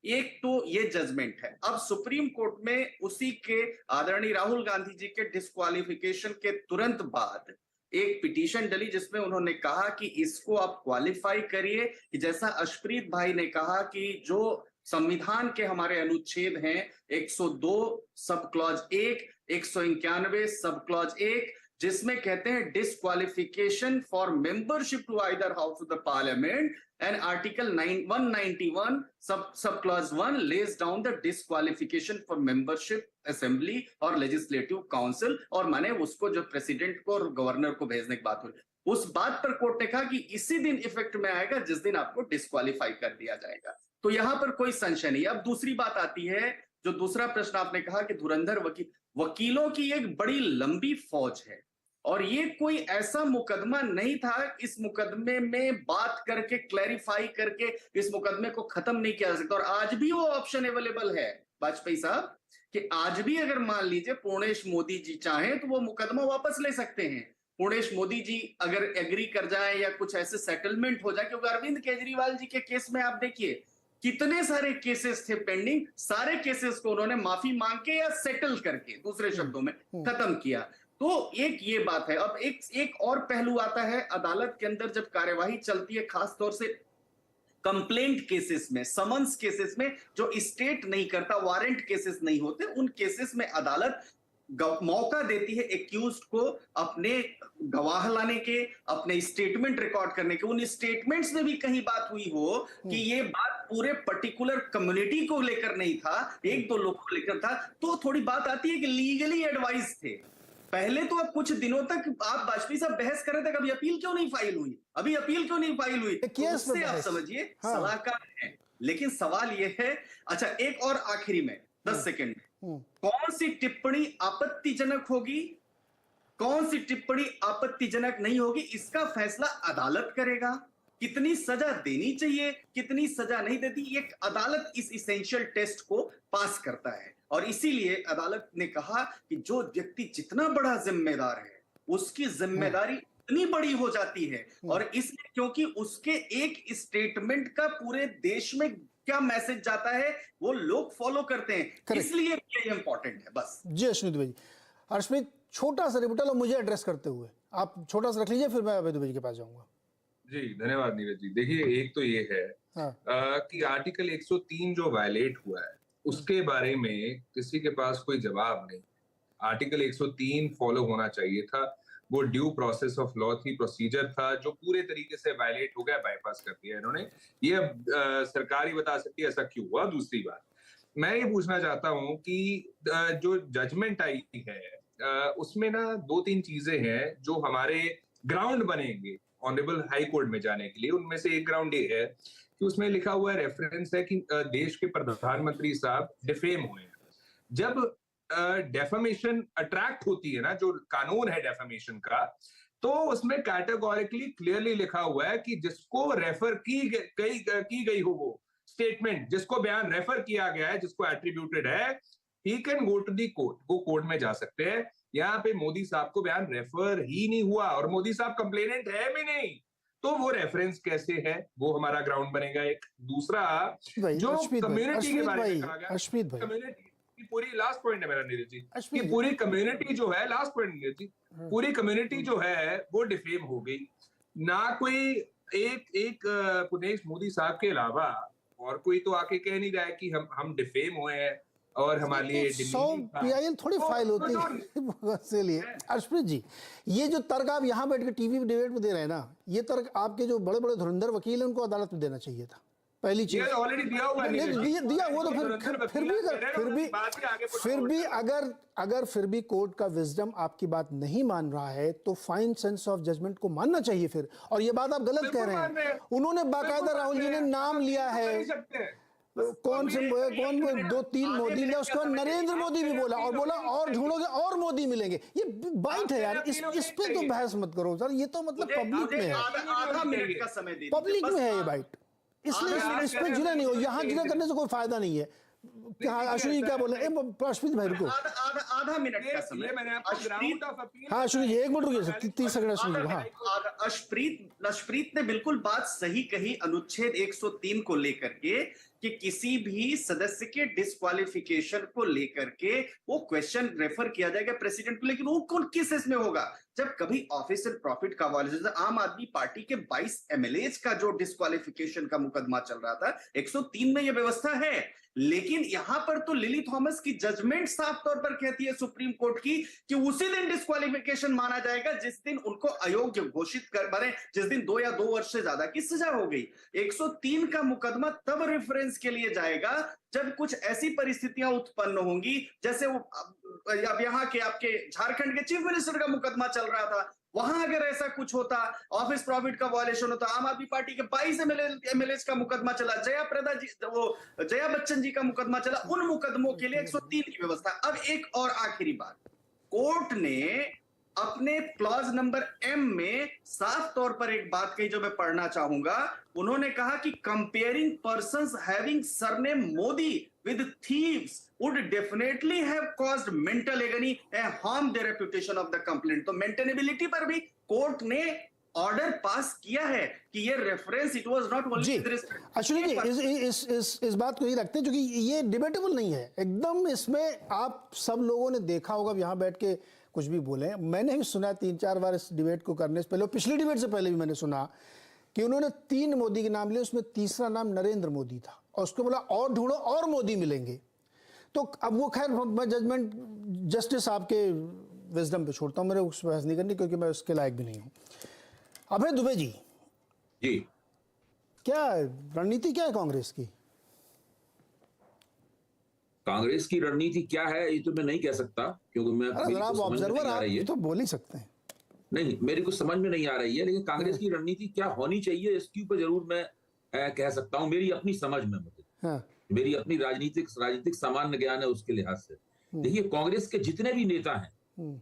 एक तो ये जजमेंट है। अब सुप्रीम कोर्ट में उसी के आदरणीय राहुल गांधी जी के डिस्क्वालिफिकेशन के तुरंत बाद एक पिटीशन डली जिसमें उन्होंने कहा कि इसको आप क्वालिफाई करिए कि जैसा अशप्रीत भाई ने कहा कि जो संविधान के हमारे अनुच्छेद हैं 102 सब क्लॉज 1, 191 सब क्लॉज 1, जिसमें कहते हैं disqualification for membership to either house of the parliament, and article 191 sub clause 1 lays down the disqualification for membership assembly और लेजिस्लेटिव काउंसिल, और माने उसको जो प्रेसिडेंट को और गवर्नर को भेजने की बात हुई, उस बात पर कोर्ट ने कहा कि इसी दिन इफेक्ट में आएगा जिस दिन आपको डिस्क्वालिफाई कर दिया जाएगा। तो यहां पर कोई संशय नहीं। अब दूसरी बात आती है, जो दूसरा प्रश्न आपने कहा कि धुरंधर वकीलों की एक बड़ी लंबी फौज है और ये कोई ऐसा मुकदमा नहीं था, इस मुकदमे में बात करके क्लैरिफाई करके इस मुकदमे को खत्म नहीं किया जा सकता। और आज भी वो ऑप्शन अवेलेबल है वाजपेयी साहब कि आज भी अगर मान लीजिए पूर्णेश मोदी जी चाहें तो वो मुकदमा वापस ले सकते हैं। पूर्णेश मोदी जी अगर एग्री कर जाए या कुछ ऐसे सेटलमेंट हो जाए, क्योंकि अरविंद केजरीवाल जी के केस में आप देखिए कितने सारे केसेस थे पेंडिंग, सारे केसेस को उन्होंने माफी मांग के या सेटल करके, दूसरे शब्दों में, खत्म किया। तो एक ये बात है। अब एक और पहलू आता है, अदालत के अंदर जब कार्यवाही चलती है, खासतौर से कंप्लेंट केसेस में, समन्स केसेस में, जो स्टेट नहीं करता, वारंट केसेस नहीं होते, उन केसेस में अदालत मौका देती है एक्यूज्ड को अपने गवाह लाने के, अपने स्टेटमेंट रिकॉर्ड करने के। उन स्टेटमेंट्स में भी कहीं बात हुई हो कि ये बात पूरे पर्टिकुलर कम्युनिटी को लेकर नहीं था, एक दो लोगों को लेकर था, तो थोड़ी बात आती है कि लीगली एडवाइस थे। पहले तो अब कुछ दिनों तक आप वाजपेयी साहब बहस कर रहे थे, कभी अपील क्यों नहीं फाइल हुई, अभी अपील क्यों नहीं फाइल हुई, तो उससे आप समझिए सलाहकार है। लेकिन सवाल ये है, अच्छा एक और आखिरी में 10 सेकंड में, कौन सी टिप्पणी आपत्तिजनक होगी, कौन सी टिप्पणी आपत्तिजनक नहीं होगी, इसका फैसला अदालत करेगा। कितनी सजा देनी चाहिए, कितनी सजा नहीं देती, ये अदालत इस इसेंशियल टेस्ट को पास करता है। और इसीलिए अदालत ने कहा कि जो व्यक्ति जितना बड़ा जिम्मेदार है उसकी जिम्मेदारी इतनी बड़ी हो जाती है, और इसलिए क्योंकि उसके एक स्टेटमेंट का पूरे देश में क्या मैसेज जाता है वो लोग फॉलो करते हैं, इसलिए ये इंपॉर्टेंट है। बस जी अश्विनी दुबे जी। अर्शमीत, छोटा सा रिपोर्टल और मुझे एड्रेस करते हुए आप छोटा सा रख लीजिए, फिर मैं अभय दुबे जी के पास जाऊंगा। जी धन्यवाद नीरज जी। देखिए एक तो ये है कि आर्टिकल 103 जो वायलेट हुआ है उसके बारे में किसी के पास कोई जवाब नहीं। आर्टिकल 103 फॉलो होना चाहिए था, वो ड्यू प्रोसेस ऑफ लॉ थी, प्रोसीजर था, जो पूरे तरीके से वायलेट हो गया, बाईपास कर दिया इन्होंने। ये अब सरकार ही बता सकती है ऐसा क्यों हुआ। दूसरी बात मैं ये पूछना चाहता हूं कि जो जजमेंट आई है उसमें ना 2-3 चीजें हैं जो हमारे ग्राउंड बनेंगे ऑनरेबल हाई कोर्ट में जाने के लिए। उनमें से एक ग्राउंड ये है कि उसमें लिखा हुआ है, रेफरेंस है कि देश के प्रधानमंत्री साहब डिफेम हुए हैं। जब डेफमेशन अट्रैक्ट होती है ना, जो कानून है डेफमेशन का, तो उसमें कैटेगोरिकली क्लियरली लिखा हुआ है कि जिसको रेफर की गई हो वो स्टेटमेंट, जिसको बयान रेफर किया गया है, जिसको एट्रीब्यूटेड है, he can go to the court, वो कोर्ट में जा सकते हैं। यहाँ पे मोदी साहब को बयान रेफर ही नहीं हुआ और मोदी साहब कंप्लेनेंट है भी नहीं, तो वो रेफरेंस कैसे है, वो हमारा ग्राउंड बनेगा। एक दूसरा जो कम्युनिटी के बारे में कहा गया, कम्युनिटी की पूरी लास्ट पॉइंट है मेरा नीरज जी, कि पूरी कम्युनिटी जो है, लास्ट पॉइंट नीरज जी, पूरी कम्युनिटी जो है वो डिफेम हो गई। ना कोई एक पुनेश मोदी साहब के अलावा और कोई तो आके कह नहीं रहा है कि हम डिफेम हुए हैं और हमारे लिए 100 PIL थोड़ी फाइल होती है इसीलिए। अर्शप्रीत जी, ये जो तर्क आप यहाँ बैठ के टीवी डिबेट में दे रहे हैं ना, ये तर्क आपके जो बड़े बड़े धुरंधर वकील हैं उनको अदालत में देना चाहिए था। पहली चीज ऑलरेडी दिया हुआ दिया वो तो फिर भी कोर्ट का विजडम आपकी बात नहीं मान रहा है तो फाइन सेंस ऑफ जजमेंट को मानना चाहिए फिर। और ये बात आप गलत कह रहे हैं। उन्होंने बाकायदा राहुल जी ने नाम लिया है, कौन 2-3 मोदी ने, उसके बाद नरेंद्र मोदी भी बोला और ढूंढोगे और मोदी मिलेंगे। ये बाइट है यार, इस पे तो बहस मत करो सर, ये तो मतलब पब्लिक में है, आधा मिनट का समय दीजिए, पब्लिक में है ये बाइट, इसलिए इस पे जिले नहीं हो, यहाँ जिले करने से कोई फायदा नहीं है। अश्विनी क्या बोल रहे हैं? अश्विनी भाई रुको, आधा मिनट का समय मैंने आपको ग्राउंड ऑफ अपील। हाँ अश्विनी जी 1 मिनट रुकिए, 30 सेकंड अश्विनी। हाँ अशप्रीत ने बिल्कुल बात सही कही अनुच्छेद 103 को लेकर के, कि किसी भी सदस्य के डिस्क्वालिफिकेशन को लेकर के वो क्वेश्चन रेफर किया जाएगा प्रेसिडेंट को, लेकिन वो कौन किस केस में होगा? जब कभी ऑफिस एंड प्रॉफिट का वायलेशन, आम आदमी पार्टी के 22 MLAs का जो डिस्क्वालिफिकेशन का मुकदमा चल रहा था, 103 में ये व्यवस्था है। लेकिन यहां पर तो लिली थॉमस की जजमेंट साफ तौर पर कहती है सुप्रीम कोर्ट की कि उसी दिन डिस्क्वालिफिकेशन माना जाएगा जिस दिन उनको अयोग्य घोषित कर बने, जिस दिन 2 या 2 वर्ष से ज्यादा की सजा हो गई। 103 का मुकदमा तब रेफरेंस के लिए जाएगा जब कुछ ऐसी परिस्थितियां उत्पन्न होंगी, जैसे वो अब यहाँ के आपके झारखंड के चीफ मिनिस्टर का मुकदमा चल रहा था, वहां अगर ऐसा कुछ होता, ऑफिस प्रॉफिट का वायलेशन होता, आम आदमी पार्टी के 22 MLAs का मुकदमा चला, जया बच्चन जी का मुकदमा चला, उन मुकदमों के लिए 103 की व्यवस्था। अब एक और आखिरी बात, कोर्ट ने अपने क्लॉज नंबर M में साफ तौर पर एक बात कही जो मैं पढ़ना चाहूंगा। उन्होंने कहा कि comparing persons having surname Modi with thieves would definitely have caused mental agony and harmed the reputation of the complainant। तो मेंटेनेबिलिटी पर भी कोर्ट ने ऑर्डर पास किया है कि ये reference it was not only with respect. Ashwini ji इस बात को ही रखते हैं, क्योंकि ये डिबेटेबल नहीं है एकदम। इसमें आप सब लोगों ने देखा होगा, यहाँ बैठ के कुछ भी बोले, मैंने भी सुना 3-4 बार इस डिबेट को करने से पहले, पिछली डिबेट से पहले भी मैंने सुना कि उन्होंने 3 मोदी के नाम लिए, उसमें तीसरा नाम नरेंद्र मोदी था और उसको बोला और ढूंढो और मोदी मिलेंगे। तो अब वो खैर मैं जजमेंट जस्टिस आपके विजडम पे छोड़ता हूँ, मेरे उस बहस नहीं करनी क्योंकि मैं उसके लायक भी नहीं हूँ। अभय दुबे जी, क्या रणनीति क्या है कांग्रेस की? कांग्रेस की रणनीति क्या है ये तो मैं नहीं कह सकता, क्योंकि मैं आप ऑब्जर्वर, आप तो बोल ही सकते हैं। नहीं, मेरी कुछ समझ में नहीं आ रही है, लेकिन कांग्रेस की रणनीति क्या होनी चाहिए इसके ऊपर जरूर मैं कह सकता हूं, मेरी अपनी समझ में, मेरी अपनी राजनीतिक सामान्य ज्ञान है उसके लिहाज से। देखिए, कांग्रेस के जितने भी नेता हैं,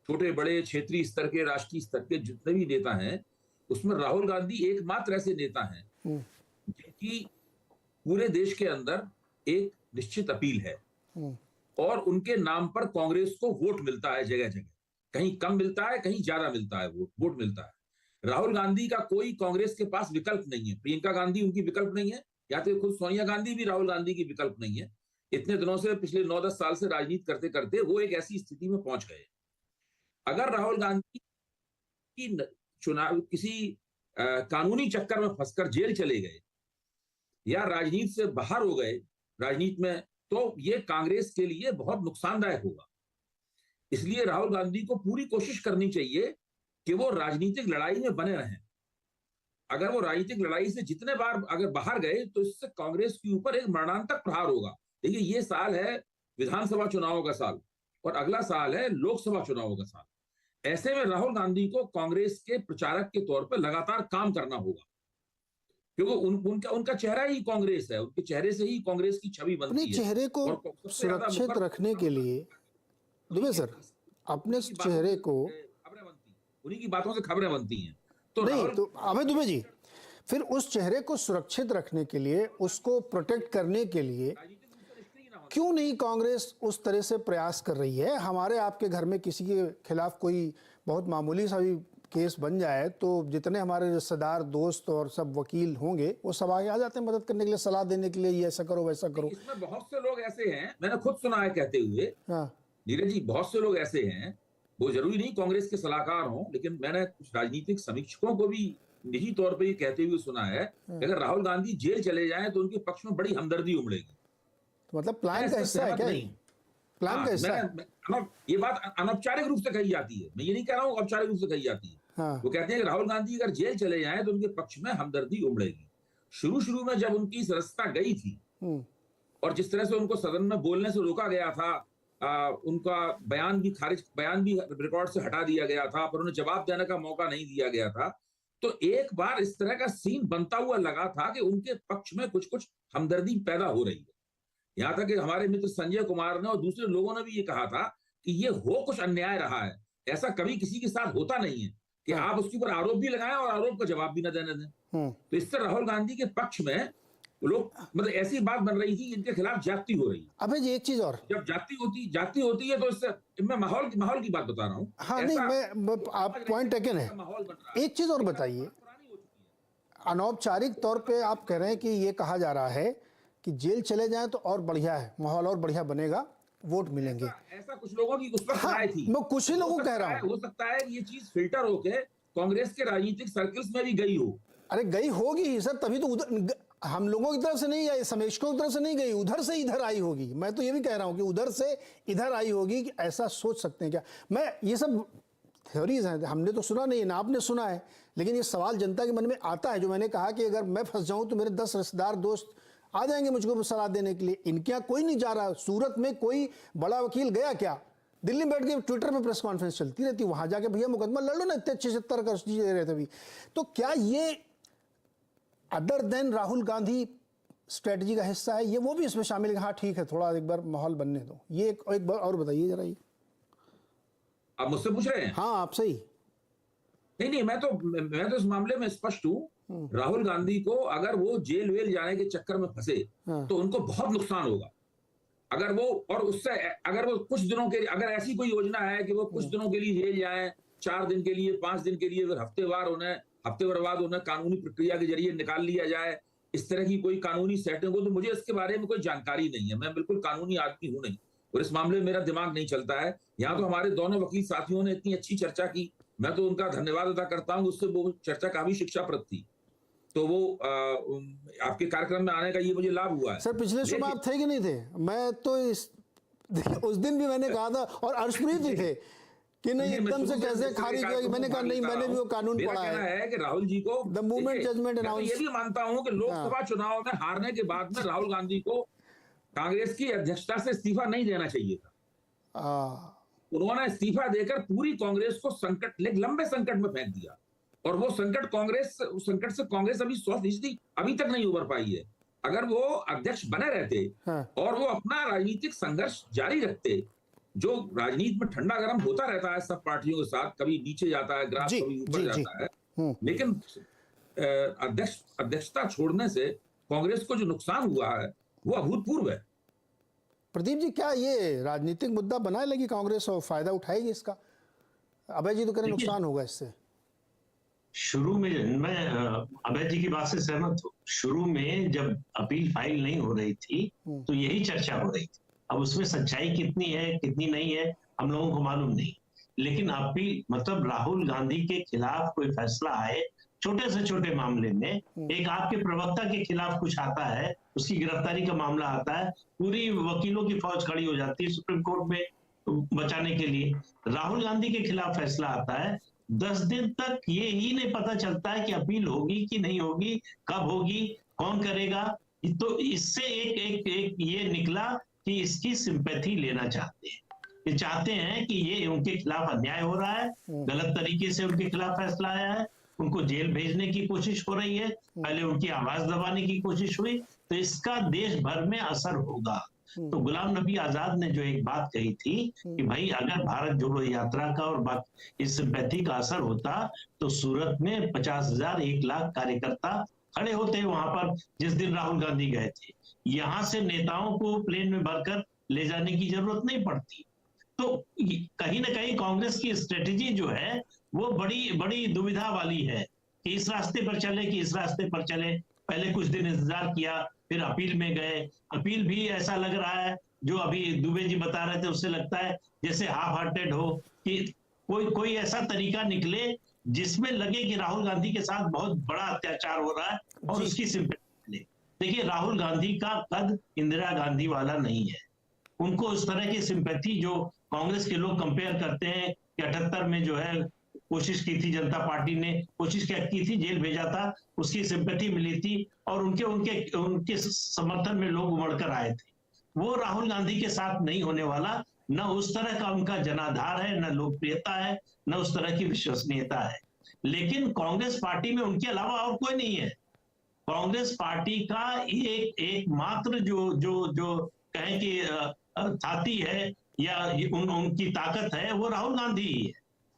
छोटे बड़े क्षेत्रीय स्तर के, राष्ट्रीय स्तर के जितने भी नेता हैं, उसमें राहुल गांधी एकमात्र ऐसे नेता हैं जिनकी पूरे देश के अंदर एक निश्चित अपील है और उनके नाम पर कांग्रेस को वोट मिलता है जगह जगह, कहीं कम मिलता है, कहीं ज्यादा मिलता है, वोट मिलता है। राहुल गांधी का कोई कांग्रेस के पास विकल्प नहीं है, प्रियंका गांधी उनकी विकल्प नहीं है, या तो खुद सोनिया गांधी भी राहुल गांधी की विकल्प नहीं है। इतने दिनों से, पिछले 9-10 साल से राजनीति करते करते वो एक ऐसी स्थिति में पहुंच गए। अगर राहुल गांधी की चुनाव किसी कानूनी चक्कर में फंसकर जेल चले गए या राजनीति से बाहर हो गए राजनीति में, तो ये कांग्रेस के लिए बहुत नुकसानदायक होगा। इसलिए राहुल गांधी को पूरी कोशिश करनी चाहिए कि वो राजनीतिक लड़ाई में बने रहें। अगर वो राजनीतिक लड़ाई से जितने बार अगर बाहर गए तो इससे कांग्रेस के ऊपर एक मरणांतक प्रहार होगा। देखिए, ये साल है विधानसभा चुनावों का साल और अगला साल है लोकसभा चुनावों का साल। ऐसे में राहुल गांधी को कांग्रेस के प्रचारक के तौर पर लगातार काम करना होगा, क्योंकि उनका चेहरा ही कांग्रेस है, उनके चेहरे से ही कांग्रेस की छवि बनती है। अपने चेहरे को सुरक्षित रखने के लिए दुबे सर, अपने चेहरे को, उन्हीं की बातों से खबरें बनती हैं। तो नहीं, तो अभय दुबे जी, फिर उस चेहरे को सुरक्षित रखने के लिए, उसको प्रोटेक्ट करने के लिए क्यों नहीं कांग्रेस उस तरह से प्रयास कर रही है? हमारे आपके घर में किसी के खिलाफ कोई बहुत मामूली सा भी केस बन जाए तो जितने हमारे रिश्तेदार, दोस्त और सब वकील होंगे वो सब आगे आ जाते हैं मदद करने के लिए, सलाह देने के लिए, ये ऐसा करो वैसा करो। इसमें बहुत से लोग ऐसे हैं, मैंने खुद सुना है कहते हुए, नीरज जी, बहुत से लोग ऐसे हैं, वो जरूरी नहीं कांग्रेस के सलाहकार हों, लेकिन मैंने कुछ राजनीतिक समीक्षकों को भी निजी तौर पर ये कहते हुए सुना है कि अगर राहुल गांधी जेल चले जाएं तो उनके पक्ष में बड़ी हमदर्दी उमड़ेगी। तो मतलब प्लान का हिस्सा है क्या? प्लान का हिस्सा है? ये बात अनौपचारिक रूप से कही जाती है, मैं ये नहीं कह रहा हूँ औपचारिक रूप से कही जाती है। वो कहते हैं कि राहुल गांधी अगर जेल चले जाएं तो उनके पक्ष में हमदर्दी उमड़ेगी। शुरू में जब उनकी सदस्यता गई थी और जिस तरह से उनको सदन में बोलने से रोका गया था, उनका बयान भी रिकॉर्ड से हटा दिया गया था, पर उन्हें जवाब देने का मौका नहीं दिया गया था, तो एक बार इस तरह का सीन बनता हुआ लगा था कि उनके पक्ष में कुछ हमदर्दी पैदा हो रही है। यहाँ तक कि हमारे मित्र संजय कुमार ने और दूसरे लोगों ने भी ये कहा था कि ये हो कुछ अन्याय रहा है, ऐसा कभी किसी के साथ होता नहीं है कि आप उसके ऊपर आरोप भी लगाएं और आरोप का जवाब भी न देने दें। तो इससे राहुल गांधी के पक्ष में लोग मतलब ऐसी बात बन रही थी इनके खिलाफ ज्यादती हो रही है। अबे जी एक चीज और, जब ज्यादती होती है तो इससे मैं माहौल की बात बता रहा हूँ। हाँ नहीं, मैं आप पॉइंट टेकन है। एक चीज और बताइए, अनौपचारिक तौर पे आप कह रहे हैं कि ये कहा जा रहा है कि जेल चले जाएं तो और बढ़िया है, माहौल और बढ़िया बनेगा, वोट मिलेंगे, ऐसा कुछ लोगों की उस वक्त राय थी। मैं कुछ ही लोगों को कह रहा हूँ, हो सकता है ये चीज फिल्टर होके कांग्रेस के राजनीतिक सर्कल्स में भी गई हो। अरे गई होगी सर, तभी तो उधर हम लोगों की तरफ से नहीं आई, समीक्षकों की तरफ से नहीं गई, उधर से इधर आई होगी। मैं तो ये भी कह रहा हूँ कि उधर से इधर आई होगी, कि ऐसा सोच सकते हैं क्या? मैं ये सब थ्योरीज हैं, हमने तो सुना नहीं है ना आपने सुना है, लेकिन ये सवाल जनता के मन में आता है। जो मैंने कहा कि अगर मैं फंस जाऊं तो मेरे 10 रिश्तेदार दोस्त आ जाएंगे मुझको सलाह देने के लिए। इनके यहाँ कोई नहीं जा रहा। सूरत में कोई बड़ा वकील गया क्या? दिल्ली में बैठ के ट्विटर पे प्रेस कॉन्फ्रेंस चलती रहती, वहां जाके भैया मुकदमा लड़ लो ना, इतने 76 का दे रहे थे अभी। तो क्या ये other than Rahul Gandhi strategy का हिस्सा है? ये वो भी इसमें शामिल है? हाँ ठीक है, थोड़ा एक बार माहौल बनने दो। ये एक बार और बताइए जरा। ये आप मुझसे पूछ रहे हैं? हाँ आपसे ही। नहीं, मैं तो इस मामले में स्पष्ट हूँ। राहुल गांधी को अगर वो जेल वेल जाने के चक्कर में फंसे तो उनको बहुत नुकसान होगा। अगर वो और उससे अगर वो कुछ दिनों के, अगर ऐसी कोई योजना है कि वो कुछ दिनों के लिए जेल जाए, 4 दिन के लिए, 5 दिन के लिए, फिर हफ्तेवार बाद उन्हें कानूनी प्रक्रिया के जरिए निकाल लिया जाए, इस तरह की कोई कानूनी सेटिंग हो, तो मुझे इसके बारे में कोई जानकारी नहीं है। मैं बिल्कुल कानूनी आदमी हूं नहीं और इस मामले में मेरा दिमाग नहीं चलता है। यहाँ तो हमारे दोनों वकील साथियों ने इतनी अच्छी चर्चा की, मैं तो उनका धन्यवाद अदा करता हूँ। उससे वो चर्चा काफी शिक्षाप्रद थी, तो वो आपके कार्यक्रम में आने का ये मुझे लाभ हुआ है। सर पिछले शो में आप थे कि नहीं थे? मैं तो उस दिन भी मैंने कहा था, और अर्शप्रीत भी थे कि नहीं एकदम से कैसे खारिज होगी। मैंने कहा नहीं, मैंने भी वो कानून पढ़ा है कि राहुल जी को द मूवमेंट जजमेंट अनाउंस। ये भी मानता हूं कि लोकसभा चुनाव में हारने के बाद में राहुल गांधी को कांग्रेस की अध्यक्षता से इस्तीफा नहीं देना चाहिए था। उन्होंने इस्तीफा देकर पूरी कांग्रेस को लंबे संकट में फेंक दिया, और वो संकट से कांग्रेस अभी 100% अभी तक नहीं उबर पाई है। अगर वो अध्यक्ष बने रहते और वो अपना राजनीतिक संघर्ष जारी रखते, जो राजनीति में ठंडा गर्म होता रहता है सब पार्टियों के साथ, कभी नीचे जाता है ग्राफ, कभी ऊपर जाता है, लेकिन अध्यक्षता छोड़ने से कांग्रेस को जो नुकसान हुआ है वो अभूतपूर्व है। प्रदीप जी, क्या ये राजनीतिक मुद्दा बनाए लगी कांग्रेस और फायदा उठाएगी इसका? अभय जी तो कह रहे नुकसान होगा इससे। शुरू में मैं अभय जी की बात से सहमत हूँ। शुरू में जब अपील फाइल नहीं हो रही थी तो यही चर्चा हो रही थी। अब उसमें सच्चाई कितनी है कितनी नहीं है हम लोगों को मालूम नहीं, लेकिन अपील मतलब राहुल गांधी के खिलाफ कोई फैसला आए, छोटे से छोटे मामले में, एक आपके प्रवक्ता के खिलाफ कुछ आता है, उसकी गिरफ्तारी का मामला आता है, पूरी वकीलों की फौज खड़ी हो जाती है सुप्रीम कोर्ट में बचाने के लिए। राहुल गांधी के खिलाफ फैसला आता है, 10 दिन तक ये ही नहीं पता चलता है कि अपील होगी कि नहीं होगी, कब होगी, कौन करेगा। तो इससे एक ये निकला कि इसकी सिंपैथी लेना चाहते हैं। ये चाहते हैं कि ये उनके खिलाफ अन्याय हो रहा है, गलत तरीके से उनके खिलाफ फैसला आया है, उनको जेल भेजने की कोशिश हो रही है, पहले उनकी आवाज दबाने की कोशिश हुई, तो इसका देश भर में असर होगा। तो गुलाम नबी आजाद ने जो एक बात कही थी कि भाई अगर भारत जोड़ो यात्रा का और इस सिंपैथी का असर होता तो सूरत में 50,000 1 लाख कार्यकर्ता खड़े होते वहां पर जिस दिन राहुल गांधी गए थे। यहां से नेताओं को प्लेन में भरकर ले जाने की जरूरत नहीं पड़ती। तो कहीं ना कहीं कांग्रेस की स्ट्रेटेजी जो है वो बड़ी दुविधा वाली है कि इस रास्ते पर चले कि इस रास्ते पर चले। पहले कुछ दिन इंतजार किया, फिर अपील में गए। अपील भी ऐसा लग रहा है, जो अभी दुबे जी बता रहे थे उससे लगता है जैसे हाफ हार्टेड हो, कि कोई ऐसा तरीका निकले जिसमें लगे कि राहुल गांधी के साथ बहुत बड़ा अत्याचार हो रहा है और उसकी सिंपैथी मिले। देखिए, राहुल गांधी का कद इंदिरा गांधी वाला नहीं है। उनको उस तरह की सिंपैथी जो कांग्रेस के लोग कंपेयर करते हैं कि 78 में जो है कोशिश की थी, जनता पार्टी ने कोशिश क्या की थी, जेल भेजा था, उसकी सिंपैथी मिली थी और उनके उनके उनके समर्थन में लोग उमड़ कर आए थे। वो राहुल गांधी के साथ नहीं होने वाला। न उस तरह का उनका जनाधार है, न लोकप्रियता है, न उस तरह की विश्वसनीयता है। लेकिन कांग्रेस पार्टी में उनके अलावा और कोई नहीं है। कांग्रेस पार्टी का एकमात्र जो जो जो कहें कि छाती है या उनकी ताकत है, वो राहुल गांधी ही है।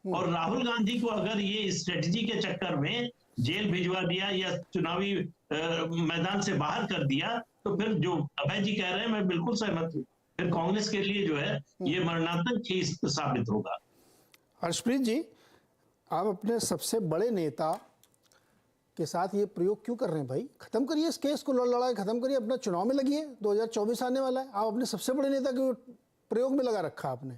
और राहुल गांधी को अगर ये स्ट्रेटजी के चक्कर में जेल भिजवा दिया या चुनावी मैदान से बाहर कर दिया, तो फिर जो अभय जी कह रहे हैं मैं बिल्कुल सहमत हूँ, फिर कांग्रेस के लिए जो है ये मरणांतक चीज साबित होगा। हर्षप्रीत जी, आप अपने सबसे बड़े नेता के साथ ये प्रयोग क्यों कर रहे हैं भाई? खत्म करिए इस केस को, लड़ाई खत्म करिए, अपना चुनाव में लगिए। 2024 आने वाला है, आप अपने सबसे बड़े नेता के प्रयोग में लगा रखा आपने।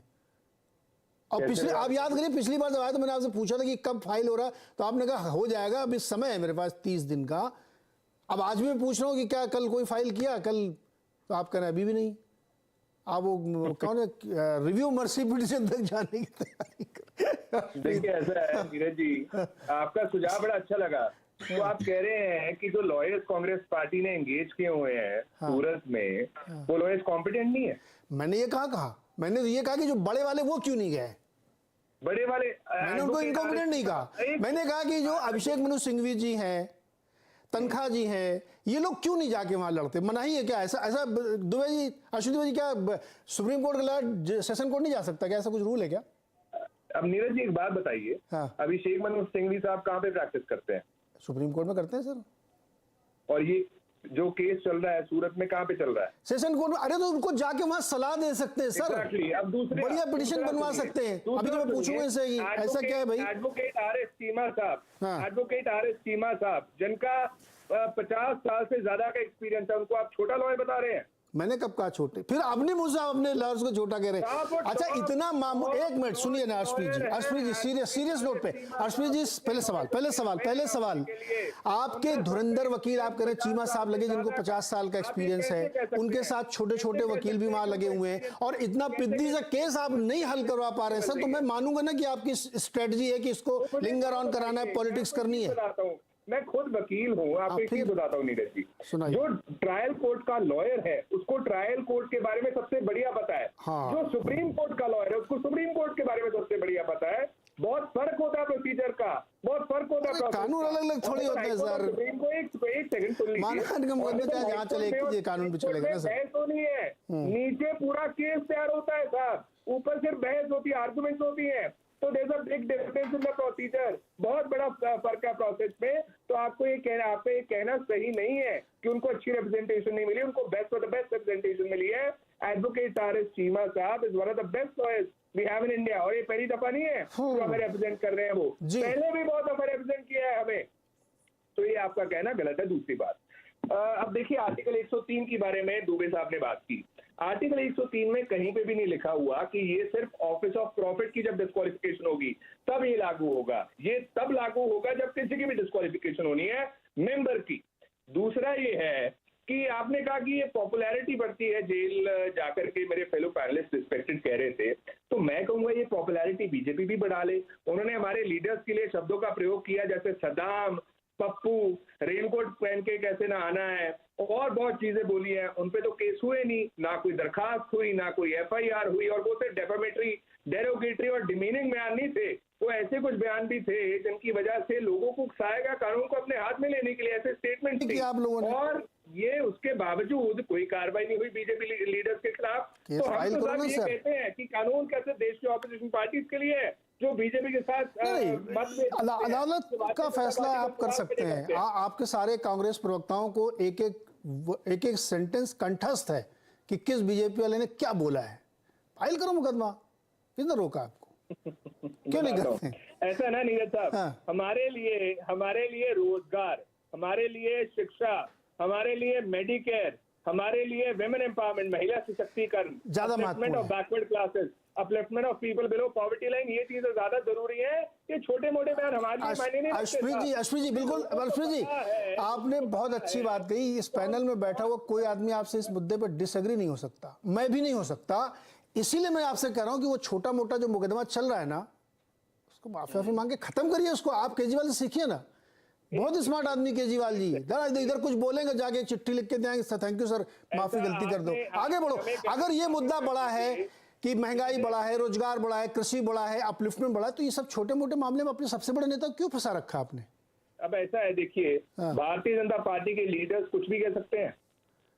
और पिछले, आप याद करिए पिछली बार जब आया तो मैंने आपसे पूछा था कि कब फाइल हो रहा, तो आपने कहा हो जाएगा, अभी समय है मेरे पास 30 दिन का। अब आज भी मैं पूछ रहा हूँ कि क्या कल कोई फाइल किया? कल तो आप कह रहे हैं अभी भी नहीं। आप वो कौन है, रिव्यू मर्सी पिटीशन तक जाने की तैयारी कर। देखिए ऐसा है नीरज जी, आपका सुझाव बड़ा अच्छा लगा। तो आप कह रहे हैं कि जो लॉयर्स कांग्रेस पार्टी ने एंगेज किए हुए हैं सूरत में, वो लॉयर्स कॉम्पिटेंट नहीं है। मैंने ये कहा मैंने तो ये कहा कि जो बड़े वाले वो क्यों नहीं गए। बड़े वाले मैंने उनको इनकॉम्पिटेंट नहीं कहा, मैंने कहा कि जो अभिषेक मनु सिंघवी जी हैं, तनखा जी हैं, ये लोग क्यों नहीं जाके वहां लड़ते? मनाही है क्या? ऐसा दुबे जी, अश्विनी दुबे जी, क्या सुप्रीम कोर्ट के लॉयर सेशन कोर्ट नहीं जा सकता क्या? ऐसा कुछ रूल है क्या? अब नीरज जी एक बात बताइए, अभिषेक मनु सिंघवी साहब कहाँ पे प्रैक्टिस करते हैं? सुप्रीम कोर्ट में करते हैं सर। और ये जो केस चल रहा है सूरत में कहाँ पे चल रहा है? सेशन कोर्ट में। अरे तो उनको जाके वहां सलाह दे सकते हैं सर। अब दूसरे बढ़िया पिटीशन बनवा सकते हैं। अभी तो मैं पूछूंगा इनसे कि ऐसा क्या है भाई? Advocate R S. चीमा साहब, एडवोकेट आर.एस. चीमा साहब, जिनका 50 साल से ज्यादा का एक्सपीरियंस है, उनको आप छोटा लॉयर बता रहे हैं? मैंने कब कहा छोटे? फिर आपने मुझसे अपने लॉयर्स को छोटा कह रहे हैं। अच्छा इतना एक मिनट सुनिए ना अर्शप्रीत जी, सीरियस नोट पे। अर्शप्रीत जी पहले सवाल आपके धुरंधर वकील, आप कह रहे हैं चीमा साहब लगे जिनको 50 साल का एक्सपीरियंस है, उनके साथ छोटे छोटे वकील भी वहां लगे हुए हैं, और इतना पिद्दी सा केस आप नहीं हल करवा पा रहे हैं सर, तो मैं मानूंगा ना कि आपकी स्ट्रेटजी है कि इसको लिंगर ऑन कराना है, पॉलिटिक्स करनी है। मैं खुद वकील हूँ, आपको एक चीज बताता हूँ नीरज जी, जो ट्रायल कोर्ट का लॉयर है उसको ट्रायल कोर्ट के बारे में सबसे बढ़िया पता है। जो सुप्रीम कोर्ट का लॉयर है उसको सुप्रीम कोर्ट के बारे में सबसे बढ़िया पता है। बहुत फर्क होता है प्रोसीजर का, बहुत फर्क होता है। कानून अलग अलग थोड़ी होते हैं सर। सुप्रीम को एक सेकंड सुन लीजिए, जहाँ चले कानून पे चलेगा ना सर। बहस होनी है, नीचे पूरा केस तैयार होता है साहब, ऊपर सिर्फ बहस होती है, आर्गुमेंट्स होती है। तो there is a big difference in the procedure, बहुत बड़ा फर्क है प्रोसेस में। तो आपको ये कहना सही नहीं है कि उनको अच्छी रिप्रेजेंटेशन नहीं मिली, उनको best of the best representation मिली है। Advocate R S. Cheema sahab is one of the best lawyers we have in India, और ये पहली दफा नहीं है जो हमें रिप्रेजेंट कर रहे हैं, वो पहले भी बहुत दफा रिप्रेजेंट किया है हमें। तो ये आपका कहना गलत है। दूसरी बात, अब देखिए आर्टिकल 103 के बारे में दुबे साहब ने बात की। आर्टिकल 103 में कहीं पे भी नहीं लिखा हुआ कि ये सिर्फ ऑफिस ऑफ प्रॉफिट की जब डिस्क्वालिफिकेशन होगी तब ये लागू होगा। ये तब लागू होगा जब किसी की भी डिस्क्वालिफिकेशन होनी है मेंबर की। दूसरा ये है कि आपने कहा कि ये पॉपुलैरिटी बढ़ती है जेल जाकर के, मेरे फेलो पैनलिस्ट रिस्पेक्टेड कह रहे थे, तो मैं कहूंगा ये पॉपुलैरिटी बीजेपी भी बढ़ा ले। उन्होंने हमारे लीडर्स के लिए शब्दों का प्रयोग किया, जैसे सदाम, पप्पू, रेनकोट पहन के कैसे ना आना है, और बहुत चीजें बोली हैं। उन पे तो केस हुए नहीं, ना कोई दरखास्त हुई, ना कोई FIR हुई, और वो सिर्फ डेफामेटरी, डेरोगेटरी और डिमीनिंग बयान नहीं थे, वो ऐसे कुछ बयान भी थे जिनकी वजह से लोगों को उकसाएगा कानून को अपने हाथ में लेने के लिए, ऐसे स्टेटमेंट थे। आप लोगों ने, और ये उसके बावजूद कोई कार्रवाई नहीं हुई बीजेपी लीडर्स के खिलाफ। तो हम तो साहब ये कहते हैं कि कानून कैसे देश के ऑपोजिशन पार्टीज के लिए है जो बीजेपी के साथ अदालत का फैसला आप कर सकते हैं। आपके सारे कांग्रेस प्रवक्ताओं को एक एक सेंटेंस कंठस्थ है कि किस बीजेपी वाले ने क्या बोला है। फाइल करो मुकदमा, किसने रोका आपको? क्यों नहीं करते? ऐसा ना नीरज साहब, हमारे लिए रोजगार, हमारे लिए शिक्षा, हमारे लिए मेडिकेयर, हमारे लिए विमेन एम्पावरमेंट, महिला सशक्तिकरण, ज्यादा upliftment of backward classes, upliftment of people below poverty line, ये चीजें ज्यादा जरूरी है ये छोटे मोटे बयान हमारे लिए मायने नहीं रखते। अश्विनी जी बिल्कुल, अश्विनी जी आपने बहुत अच्छी बात कही। इस पैनल में बैठा हुआ कोई आदमी आपसे इस मुद्दे पर डिसएग्री नहीं हो सकता, मैं भी नहीं हो सकता। इसीलिए मैं आपसे कह रहा हूं कि वो छोटा मोटा जो मुकदमा चल रहा है ना, उसको माफी मांग के खत्म करिए उसको। आप केजरीवाल से सीखिए ना, बहुत स्मार्ट आदमी केजरीवाल जी। इधर कुछ बोलेंगे जाके एक चिट्ठी लिख के देंगे, थैंक यू सर, माफी गलती कर दो, आगे बढ़ो। अगर ये मुद्दा बड़ा है कि महंगाई बढ़ा है, रोजगार बढ़ा है, कृषि बढ़ा है, अपलिफ्टमेंट बढ़ा है, तो ये सब छोटे मोटे मामले में अपने सबसे बड़े नेता को क्यों फंसा रखा आपने? अब ऐसा है, देखिए भारतीय जनता पार्टी के लीडर्स कुछ भी कह सकते हैं,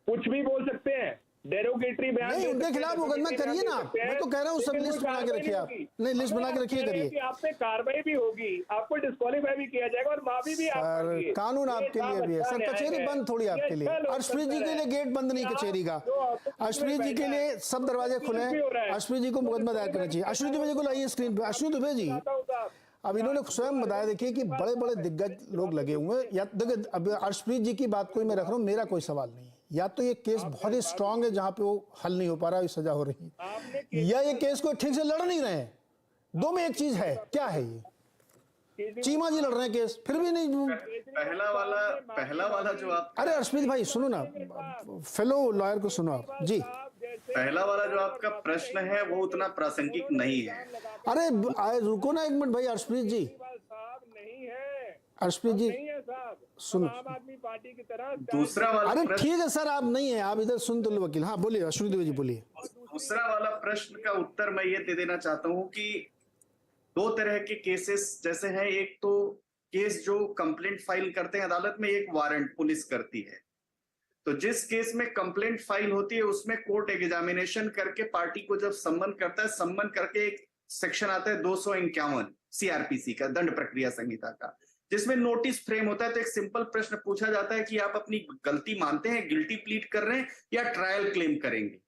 कुछ भी बोल सकते हैं, डेरोगेटरी बयान नहीं, उनके खिलाफ मुकदमा करिए ना। मैं तो कह रहा हूँ सब लिस्ट बना के रखिए आप। नहीं, लिस्ट बना के रखिए, करिए। आप पे कार्रवाई भी होगी, आपको डिस्क्वालीफाई भी किया जाएगा और माफी भी आप सर कानून आपके लिए भी है सर, कचहरी बंद थोड़ी आपके लिए। अर्शप्रीत जी के लिए गेट बंद नहीं कचहरी का, अर्शप्रीत जी के लिए सब दरवाजे खुले हैं। अर्शप्रीत जी को मुकदमा दायर करना चाहिए। अश्विनी दुबे जी को लाइए स्क्रीन पे। अश्विनी दुबे जी अब इन्होंने स्वयं बताया, देखिए कि बड़े बड़े दिग्गज लोग लगे हुए हैं। या देखिए अब अर्शप्रीत जी की बात कोई मैं रख रहा हूँ, मेरा कोई सवाल नहीं है। या तो ये केस बहुत ही स्ट्रांग है जहां पे वो हल नहीं हो पा रहा, सजा हो रही है, या ये केस को ठीक से लड़ नहीं रहे हैं। दो में एक चीज है, क्या है ये? चीमा जी लड़ रहे हैं केस, फिर भी नहीं। पहला वाला जो आप, अरे अर्शप्रीत भाई सुनो ना, फेलो लॉयर को सुनो आप जी। पहला वाला जो आपका प्रश्न है वो उतना प्रासंगिक नहीं है। अरे रुको ना एक मिनट भाई, अर्शप्रीत जी, अर्शप्रीत जी सुनो, आम आदमी पार्टी की तरह दूसरा वाला, अरे ठीक है सर, आप नहीं है, आप इधर सुन तो लो वकील। हाँ बोलिए अश्विनी दुबे जी, बोलिए। दूसरा वाला प्रश्न का उत्तर मैं ये दे देना चाहता हूँ कि दो तरह के केसेस जैसे हैं, एक तो केस जो कंप्लेंट फाइल करते हैं अदालत में, एक वारंट पुलिस करती है। तो जिस केस में कंप्लेंट फाइल होती है उसमें कोर्ट एग्जामिनेशन करके पार्टी को जब सम्मन करता है, सम्मन करके एक सेक्शन आता है 251 सीआरपीसी का, दंड प्रक्रिया संहिता का, जिसमें नोटिस फ्रेम होता है। तो एक सिंपल प्रश्न पूछा जाता है कि आप अपनी गलती मानते हैं, गिल्टी प्लीड कर रहे हैं या ट्रायल क्लेम करेंगे।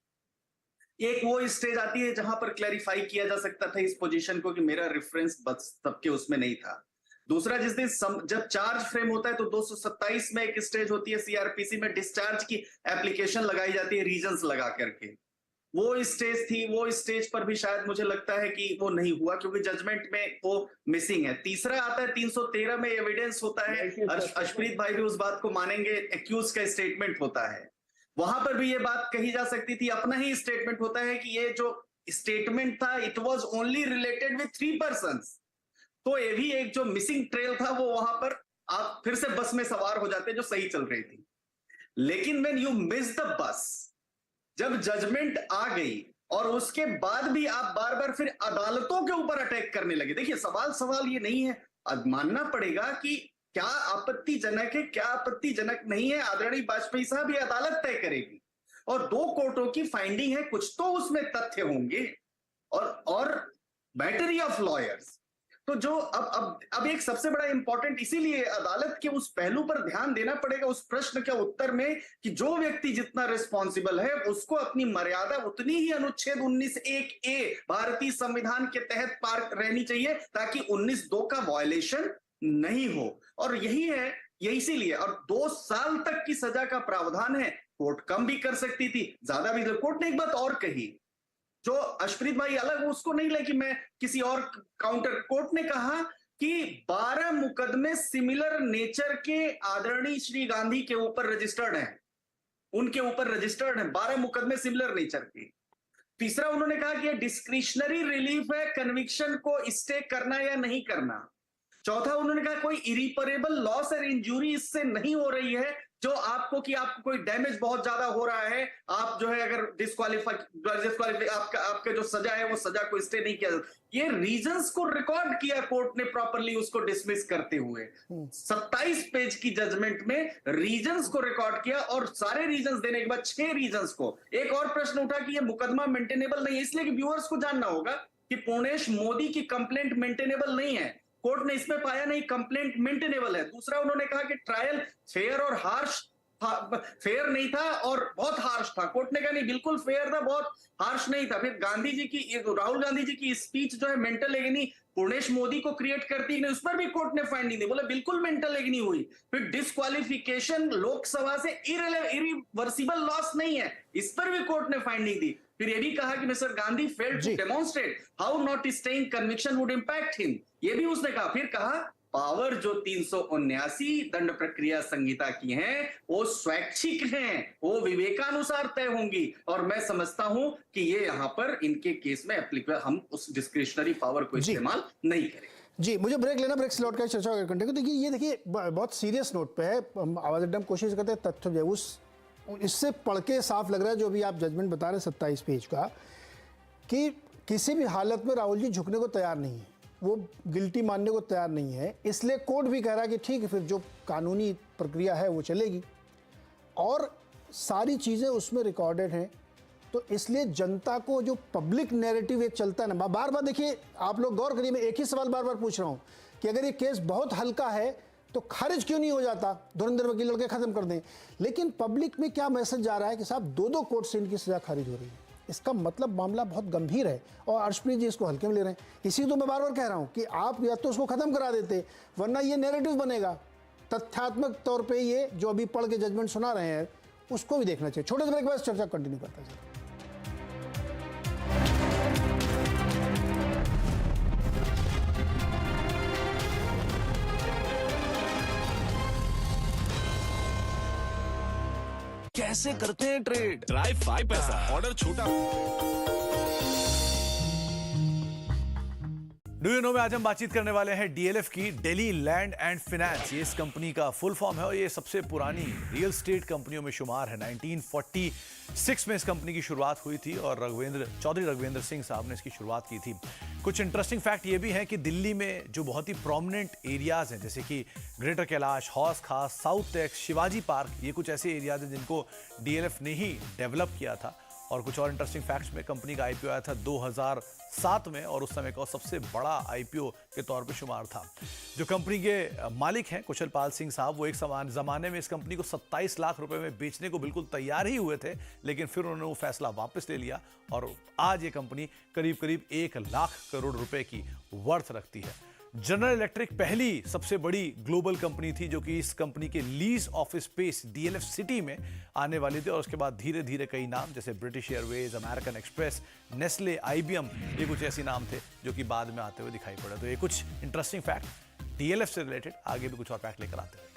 एक वो स्टेज आती है जहां पर क्लैरिफाई किया जा सकता था इस पोजीशन को कि मेरा रेफरेंस बस तब के उसमें नहीं था। दूसरा, जिस दिन जब चार्ज फ्रेम होता है तो 227 में एक स्टेज होती है सीआरपीसी में, डिस्चार्ज की एप्लीकेशन लगाई जाती है रीजंस लगा करके। वो स्टेज थी, वो स्टेज पर भी शायद मुझे लगता है कि वो नहीं हुआ क्योंकि जजमेंट में वो मिसिंग है। तीसरा आता है 313 में एविडेंस होता है, अर्शप्रीत भाई भी उस बात को मानेंगे, एक्यूज का स्टेटमेंट होता है। वहां पर भी ये बात कही जा सकती थी, अपना ही स्टेटमेंट होता है कि ये जो स्टेटमेंट था it was only related with 3 persons. तो ये भी एक जो मिसिंग ट्रेल था, वो वहां पर आप फिर से बस में सवार हो जाते जो सही चल रही थी। लेकिन when you miss the bus, जब जजमेंट आ गई और उसके बाद भी आप बार बार फिर अदालतों के ऊपर अटैक करने लगे। देखिए सवाल ये नहीं है, अब मानना पड़ेगा कि क्या आपत्तिजनक है, क्या आपत्तिजनक नहीं है, आदरणीय वाजपेयी साहब ये अदालत तय करेगी। और 2 कोर्टों की फाइंडिंग है, कुछ तो उसमें तथ्य होंगे और बैटरी ऑफ लॉयर्स। तो जो अब एक सबसे बड़ा इंपॉर्टेंट, इसीलिए अदालत के उस पहलू पर ध्यान देना पड़ेगा उस प्रश्न के उत्तर में कि जो व्यक्ति जितना रिस्पॉन्सिबल है उसको अपनी मर्यादा उतनी ही अनुच्छेद 19(1)(a) भारतीय संविधान के तहत पार रहनी चाहिए ताकि 19(2) का वायलेशन नहीं हो। और यही है, ये इसीलिए, और 2 साल तक की सजा का प्रावधान है। कोर्ट कम भी कर सकती थी, ज्यादा भी। कोर्ट ने एक बात और कही जो अर्शप्रीत भाई अलग उसको नहीं ले कि मैं किसी और काउंटर, कोर्ट ने कहा कि 12 मुकदमे सिमिलर नेचर के आदरणीय श्री गांधी के ऊपर रजिस्टर्ड हैं, उनके ऊपर रजिस्टर्ड हैं 12 मुकदमे सिमिलर नेचर के। तीसरा उन्होंने कहा कि ये डिस्क्रिशनरी रिलीफ है, कन्विक्शन को स्टे करना या नहीं करना। चौथा उन्होंने कहा कोई इरिपरेबल लॉस और इंजरी इससे नहीं हो रही है जो आपको कोई डैमेज बहुत ज्यादा हो रहा है, आप जो है अगर डिस्क्वालीफाई आपका जो सजा है वो सजा को स्टे नहीं किया। ये रीजंस को रिकॉर्ड किया कोर्ट ने प्रॉपरली उसको डिसमिस करते हुए 27 पेज की जजमेंट में रीजंस को रिकॉर्ड किया और सारे रीजंस देने के बाद 6 रीजंस को। एक और प्रश्न उठा कि ये मुकदमा मेंटेनेबल नहीं है, इसलिए कि व्यूअर्स को जानना होगा कि पूर्णेश मोदी की कंप्लेंट मेंटेनेबल नहीं है। कोर्ट ने इसमें पाया नहीं, कंप्लेंट मेंटेनेबल है। दूसरा उन्होंने कहा कि ट्रायल फेयर और हार्श फेयर नहीं था और बहुत हार्श था। कोर्ट ने कहा नहीं, बिल्कुल फेयर था, बहुत हार्श नहीं था। फिर गांधी जी की, राहुल गांधी जी की स्पीच जो है मेंटल एगनी पूर्णेश मोदी को क्रिएट करती है, उस पर भी कोर्ट ने फाइंडिंग दी, बोले बिल्कुल मेंटल एगनी हुई। फिर डिस्क्वालिफिकेशन लोकसभा से इरिवर्सिबल लॉस नहीं है, इस पर भी कोर्ट ने फाइंडिंग दी। फिर ये भी कहा कि mister Gandhi failed to demonstrate how not staying conviction would impact him, ये भी उसने कहा। फिर कहा पावर जो 379 दंड प्रक्रिया संहिता की हैं वो स्वैच्छिक हैं, वो विवेकानुसार तय होंगी, और मैं समझता हूं कि ये यहां पर इनके केस में एप्लीकेबल, हम उस डिस्क्रिशनरी पावर को इस्तेमाल नहीं करेंगे। जी, मुझे ब्रेक लेना, ब्रेक से लौट कर चर्चा कंटिन्यू। देखिए ये देखिए बहुत सीरियस नोट पे है, हम आवाज अड्डा में कोशिश करते हैं तथ्य जो उस इससे पढ़ के साफ लग रहा है जो अभी आप जजमेंट बता रहे हैं 27 पेज का, कि किसी भी हालत में राहुल जी झुकने को तैयार नहीं है, वो गिल्टी मानने को तैयार नहीं है। इसलिए कोर्ट भी कह रहा है कि ठीक है फिर जो कानूनी प्रक्रिया है वो चलेगी, और सारी चीज़ें उसमें रिकॉर्डेड हैं। तो इसलिए जनता को जो पब्लिक नैरेटिव एक चलता है ना, बार बार देखिए आप लोग गौर करिए, मैं एक ही सवाल बार बार पूछ रहा हूँ कि अगर ये केस बहुत हल्का है तो खारिज क्यों नहीं हो जाता, धुरंधर वकील लड़के खत्म कर दें। लेकिन पब्लिक में क्या मैसेज जा रहा है कि साहब 2-2 कोर्ट से इनकी सजा खारिज हो रही है। इसका मतलब मामला बहुत गंभीर है, और अर्शप्रीत जी इसको हल्के में ले रहे हैं। इसी तो मैं बार बार कह रहा हूँ कि आप या तो उसको खत्म करा देते, वरना ये नैरेटिव बनेगा तथ्यात्मक तौर पे। ये जो अभी पढ़ के जजमेंट सुना रहे हैं उसको भी देखना चाहिए। छोटे से ब्रेक के बाद चर्चा कंटिन्यू करता है। कैसे करते हैं ट्रेड? ट्राई 5 पैसा, ऑर्डर छोटा। डू यू नो में आज हम बातचीत करने वाले हैं डीएलएफ की, दिल्ली लैंड एंड फाइनेंस। ये इस कंपनी का फुल फॉर्म है और ये सबसे पुरानी रियल एस्टेट कंपनियों में शुमार है। 1946 में इस कंपनी की शुरुआत हुई थी और चौधरी रघुवेंद्र सिंह साहब ने इसकी शुरुआत की थी। कुछ इंटरेस्टिंग फैक्ट ये भी है कि दिल्ली में जो बहुत ही प्रोमिनेंट एरियाज हैं, जैसे कि ग्रेटर कैलाश, हौस खास, साउथ टेक्स, शिवाजी पार्क, ये कुछ ऐसे एरियाज हैं जिनको डीएलएफ ने ही डेवलप किया था। और कुछ और इंटरेस्टिंग फैक्ट्स में, कंपनी का आईपीओ आया था 2007 में और उस समय का सबसे बड़ा आईपीओ के तौर पे शुमार था। जो कंपनी के मालिक हैं कुशल पाल सिंह साहब, वो एक ज़माने में इस कंपनी को 27 लाख रुपए में बेचने को बिल्कुल तैयार ही हुए थे, लेकिन फिर उन्होंने वो फैसला वापस ले लिया और आज ये कंपनी करीब करीब 1 लाख करोड़ रुपए की वर्थ रखती है। जनरल इलेक्ट्रिक पहली सबसे बड़ी ग्लोबल कंपनी थी जो कि इस कंपनी के lease office space DLF city में आने वाली थी, और उसके बाद धीरे धीरे कई नाम जैसे British Airways, American express, Nestle, IBM, ये कुछ ऐसे नाम थे जो कि बाद में आते हुए दिखाई पड़े। तो ये कुछ इंटरेस्टिंग फैक्ट डीएलएफ से रिलेटेड, आगे भी कुछ और फैक्ट लेकर आते हैं।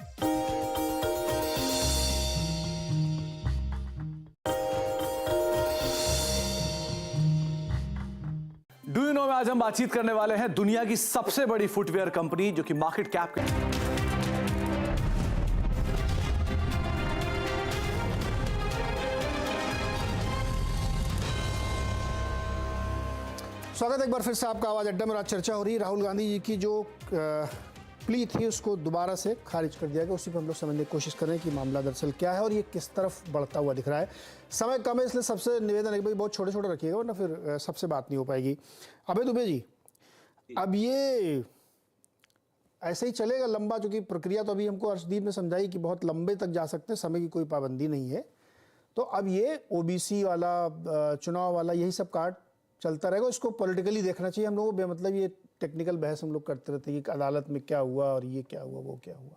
डू यू नो में आज हम बातचीत करने वाले हैं दुनिया की सबसे बड़ी फुटवेयर कंपनी जो कि मार्केट कैप स्वागत है एक बार फिर से आपका आवाज अड्डा में। आज चर्चा हो रही है राहुल गांधी जी की जो प्ली थी उसको दोबारा से खारिज कर दिया गया। उसी पर हम लोग समझने की कोशिश कर रहे हैं कि मामला दरअसल क्या है और ये किस तरफ बढ़ता हुआ दिख रहा है। समय कम है इसलिए सबसे निवेदन है कि भाई बहुत छोटे छोटे रखिएगा, वरना फिर सबसे बात नहीं हो पाएगी। अभय दुबे जी, अब ये ऐसे ही चलेगा लंबा, चूंकि प्रक्रिया तो अभी हमको अर्शदीप ने समझाई कि बहुत लंबे तक जा सकते हैं, समय की कोई पाबंदी नहीं है। तो अब ये ओबीसी वाला, चुनाव वाला, यही सब कार्ड चलता रहेगा। इसको पॉलिटिकली देखना चाहिए हम लोगों को, बेमतलब ये टेक्निकल बहस हम लोग करते रहते हैं कि अदालत में क्या हुआ और ये क्या हुआ वो क्या हुआ,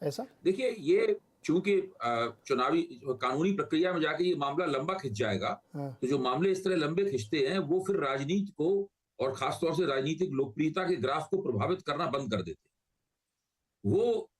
ऐसा। देखिए, ये चूंकि चुनावी कानूनी प्रक्रिया में जाके ये मामला लंबा खिंच जाएगा, तो जो मामले इस तरह लंबे खिंचते हैं वो फिर राजनीति को और खासतौर से राजनीतिक लोकप्रियता के ग्राफ को प्रभावित करना बंद कर देते हैं। वो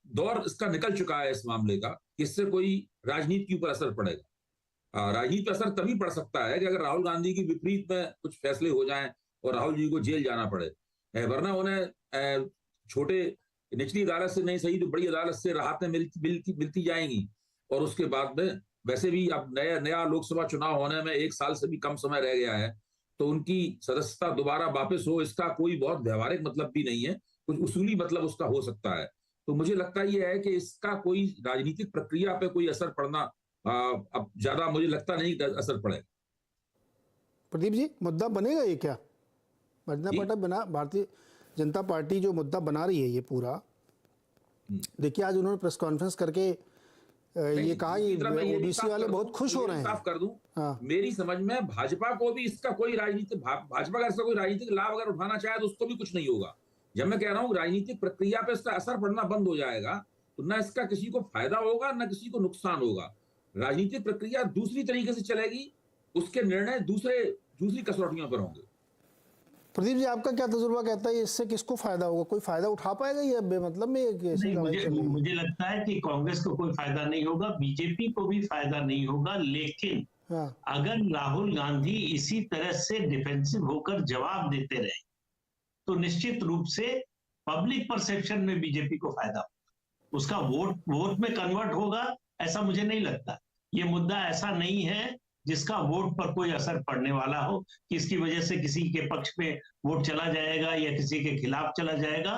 दौर इसका निकल चुका है इस मामले का, इससे कोई राजनीति के ऊपर असर पड़ेगा। राजनीति पर असर तभी पड़ सकता है कि अगर राहुल गांधी की विपरीत में कुछ फैसले हो जाएं और राहुल जी को जेल जाना पड़े, वरना उन्हें छोटे निचली अदालत से नहीं सही तो बड़ी अदालत से राहतें मिलती जाएंगी। और उसके बाद में वैसे भी अब नया लोकसभा चुनाव होने में 1 साल से भी कम समय रह गया है, तो उनकी सदस्यता दोबारा वापस हो, इसका कोई बहुत व्यवहारिक मतलब भी नहीं है, कुछ उसूली मतलब उसका हो सकता है। तो मुझे लगता यह है कि इसका कोई राजनीतिक प्रक्रिया पे कोई असर पड़ना अब ज्यादा मुझे लगता नहीं असर पड़ेगा। प्रदीप जी, मुद्दा बनेगा ये क्या? भारतीय जनता पार्टी जो मुद्दा बना रही है ये पूरा, देखिए आज उन्होंने प्रेस कॉन्फ्रेंस करके ये कहा कि ओबीसी वाले बहुत खुश हो रहे हैं। साफ कर दूं, मेरी समझ में भाजपा को भी इसका कोई राजनीतिक, भाजपा का इसका कोई राजनीतिक लाभ अगर उठाना चाहे तो उसको भी कुछ नहीं होगा। जब मैं कह रहा हूँ राजनीतिक प्रक्रिया पे इसका असर पड़ना बंद हो जाएगा, तो ना इसका किसी को फायदा होगा ना किसी को नुकसान होगा। राजनीतिक प्रक्रिया दूसरी तरीके से चलेगी, उसके निर्णय दूसरी कसौटियों पर होंगे। प्रदीप जी, आपका क्या तजुर्बा कहता है, इससे किसको फायदा होगा? कोई फायदा उठा पाएगा या बेमतलब में मुझे लगता है कि कांग्रेस को कोई फायदा नहीं होगा, बीजेपी को भी फायदा नहीं होगा, लेकिन अगर राहुल गांधी इसी तरह से डिफेंसिव होकर जवाब देते रहे तो निश्चित रूप से पब्लिक परसेप्शन में बीजेपी को फायदा होगा, उसका वोट में कन्वर्ट होगा, ऐसा मुझे नहीं लगता। ये मुद्दा ऐसा नहीं है जिसका वोट पर कोई असर पड़ने वाला हो, कि इसकी वजह से किसी के पक्ष में वोट चला जाएगा या किसी के खिलाफ चला जाएगा,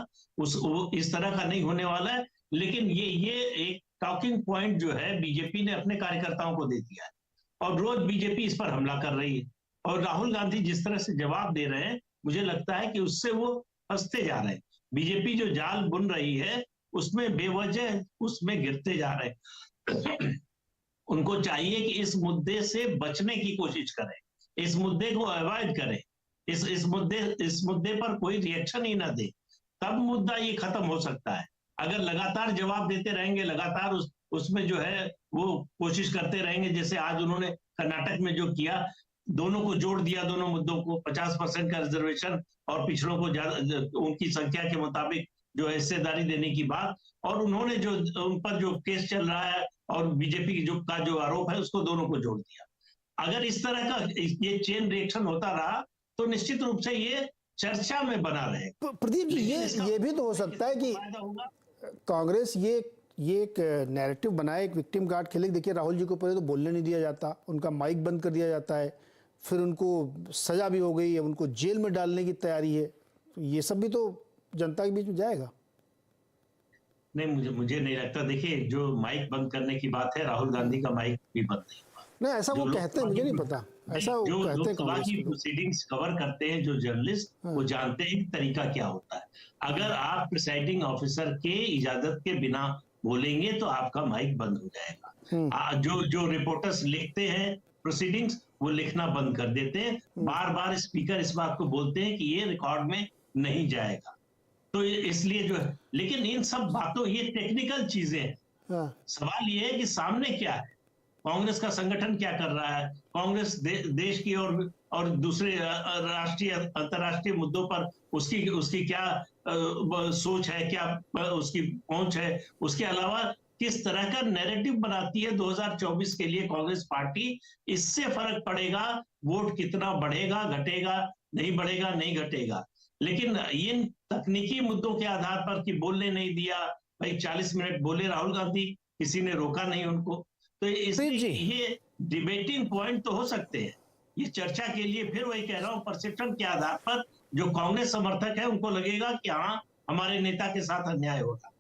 इस तरह का नहीं होने वाला है। लेकिन ये एक टॉकिंग पॉइंट जो है बीजेपी ने अपने कार्यकर्ताओं को दे दिया है और रोज बीजेपी इस पर हमला कर रही है, और राहुल गांधी जिस तरह से जवाब दे रहे हैं मुझे लगता है कि उससे वो फंसते जा रहे हैं। बीजेपी जो जाल बुन रही है उसमें बेवजह उसमें गिरते जा रहे हैं। उनको चाहिए कि इस मुद्दे से बचने की कोशिश करें, इस मुद्दे को अवॉइड करें, इस मुद्दे पर कोई रिएक्शन ही ना दे, तब मुद्दा ये खत्म हो सकता है। अगर लगातार जवाब देते रहेंगे, लगातार उसमें जो है वो कोशिश करते रहेंगे, जैसे आज उन्होंने कर्नाटक में जो किया, दोनों को जोड़ दिया, दोनों मुद्दों को 50% का रिजर्वेशन और पिछड़ों को उनकी संख्या के मुताबिक जो है हिस्सेदारी देने की बात, और उन्होंने जो उन पर जो केस चल रहा है और बीजेपी का जो आरोप है उसको दोनों को जोड़ दिया। अगर इस तरह का ये चेन रिएक्शन होता रहा तो निश्चित रूप से ये चर्चा में बना रहेगा। प्रदीप जी, ये भी तो हो सकता है कि कांग्रेस ये एक नैरेटिव बनाए, एक विक्टिम कार्ड खेले। देखिए, राहुल जी को पहले तो बोलने नहीं दिया जाता, उनका माइक बंद कर दिया जाता है, फिर उनको सजा भी हो गई है, उनको जेल में डालने की तैयारी है। ये सब भी तो जनता के बीच में जाएगा। नहीं, मुझे नहीं लगता। देखिए, जो माइक बंद करने की बात है, राहुल गांधी का माइक भी बंद नहीं हुआ। नहीं, ऐसा वो कहते हैं, मुझे नहीं पता, ऐसा वो कहते हैं। लोकसभा की प्रोसीडिंग्स कवर करते हैं जो जर्नलिस्ट, वो जानते हैं कि तरीका क्या होता है। अगर आप प्रिसाइडिंग ऑफिसर के इजाजत के बिना बोलेंगे तो आपका माइक बंद हो जाएगा। जो रिपोर्टर्स लिखते हैं प्रोसीडिंग्स, वो लिखना बंद कर देते हैं। बार बार स्पीकर इस बात को बोलते हैं कि ये रिकॉर्ड में नहीं जाएगा, तो इसलिए जो है, लेकिन इन सब बातों, ये टेक्निकल चीजें हैं। सवाल ये है कि सामने क्या है, कांग्रेस का संगठन क्या कर रहा है, कांग्रेस देश की और दूसरे राष्ट्रीय अंतर्राष्ट्रीय मुद्दों पर उसकी क्या सोच है, क्या उसकी पहुंच है, उसके अलावा किस तरह का नैरेटिव बनाती है 2024 के लिए कांग्रेस पार्टी, इससे फर्क पड़ेगा। वोट कितना बढ़ेगा, घटेगा, नहीं बढ़ेगा, नहीं घटेगा। लेकिन इन तकनीकी मुद्दों के आधार पर कि बोलने नहीं दिया, भाई 40 मिनट बोले राहुल गांधी, किसी ने रोका नहीं उनको, तो इसलिए ये डिबेटिंग पॉइंट तो हो सकते हैं। ये चर्चा के लिए, फिर वही कह रहा हूं, परसेप्शन के आधार पर जो कांग्रेस समर्थक है उनको लगेगा कि हाँ, हमारे नेता के साथ अन्याय होगा।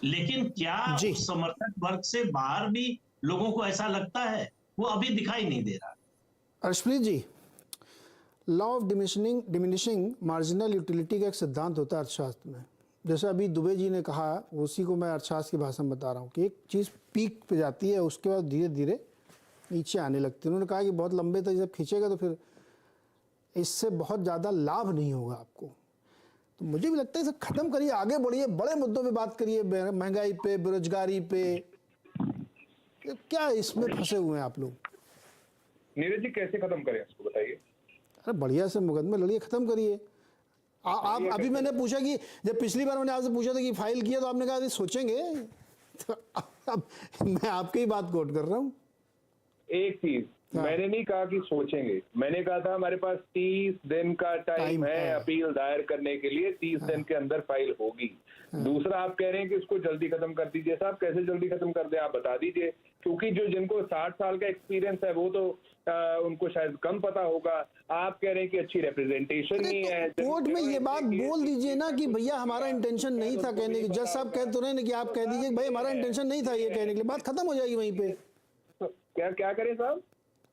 लेकिन क्या उस समर्थक वर्ग से बाहर भी लोगों को ऐसा लगता है, वो अभी दिखाई नहीं दे रहा। Arshpreet ji, law of diminishing marginal utility का एक सिद्धांत होता है अर्थशास्त्र में। जैसे अभी दुबे जी ने कहा, उसी को मैं अर्थशास्त्र की भाषा में बता रहा हूँ कि एक चीज़ पीक पे जाती है, उसके बाद धीरे धीरे नीचे आने लगती है। उन्होंने कहा कि बहुत लंबे तक जब खींचेगा तो फिर इससे बहुत ज़्यादा लाभ नहीं होगा आपको। तो मुझे भी लगता है इसे ख़त्म करिए, आगे बढ़िए, बड़े मुद्दों पे बात करिए, महंगाई पे, बेरोजगारी पे। क्या इसमें फंसे हुए हैं आप लोग? नीरज जी, कैसे खत्म करें इसको बताइए। अरे बढ़िया से मुकदमे लड़िए, खत्म करिए। आप अभी मैंने पूछा कि जब पिछली बार मैंने आपसे पूछा था कि फाइल किया, तो आपने कहा सोचेंगे, तो अब मैं आपकी ही बात कोट कर रहा हूँ। एक चीज मैंने नहीं कहा कि सोचेंगे, मैंने कहा था हमारे पास 30 दिन का टाइम है अपील दायर करने के लिए, 30 दिन के अंदर फाइल होगी। दूसरा, आप कह रहे हैं कि इसको जल्दी खत्म कर दीजिए। साहब, कैसे जल्दी खत्म कर दें, आप बता दीजिए, क्योंकि जो जिनको 60 साल का एक्सपीरियंस है वो तो उनको शायद कम पता होगा। आप कह रहे हैं कि अच्छी रिप्रेजेंटेशन नहीं है। कोर्ट में ये बात बोल दीजिए ना कि भैया हमारा इंटेंशन नहीं था कहने की। जज साहब कह तो रहे हैं कि आप कह दीजिए भाई हमारा इंटेंशन नहीं था ये कहने के लिए, बात खत्म हो जाएगी वहीं पे। क्या करें साहब?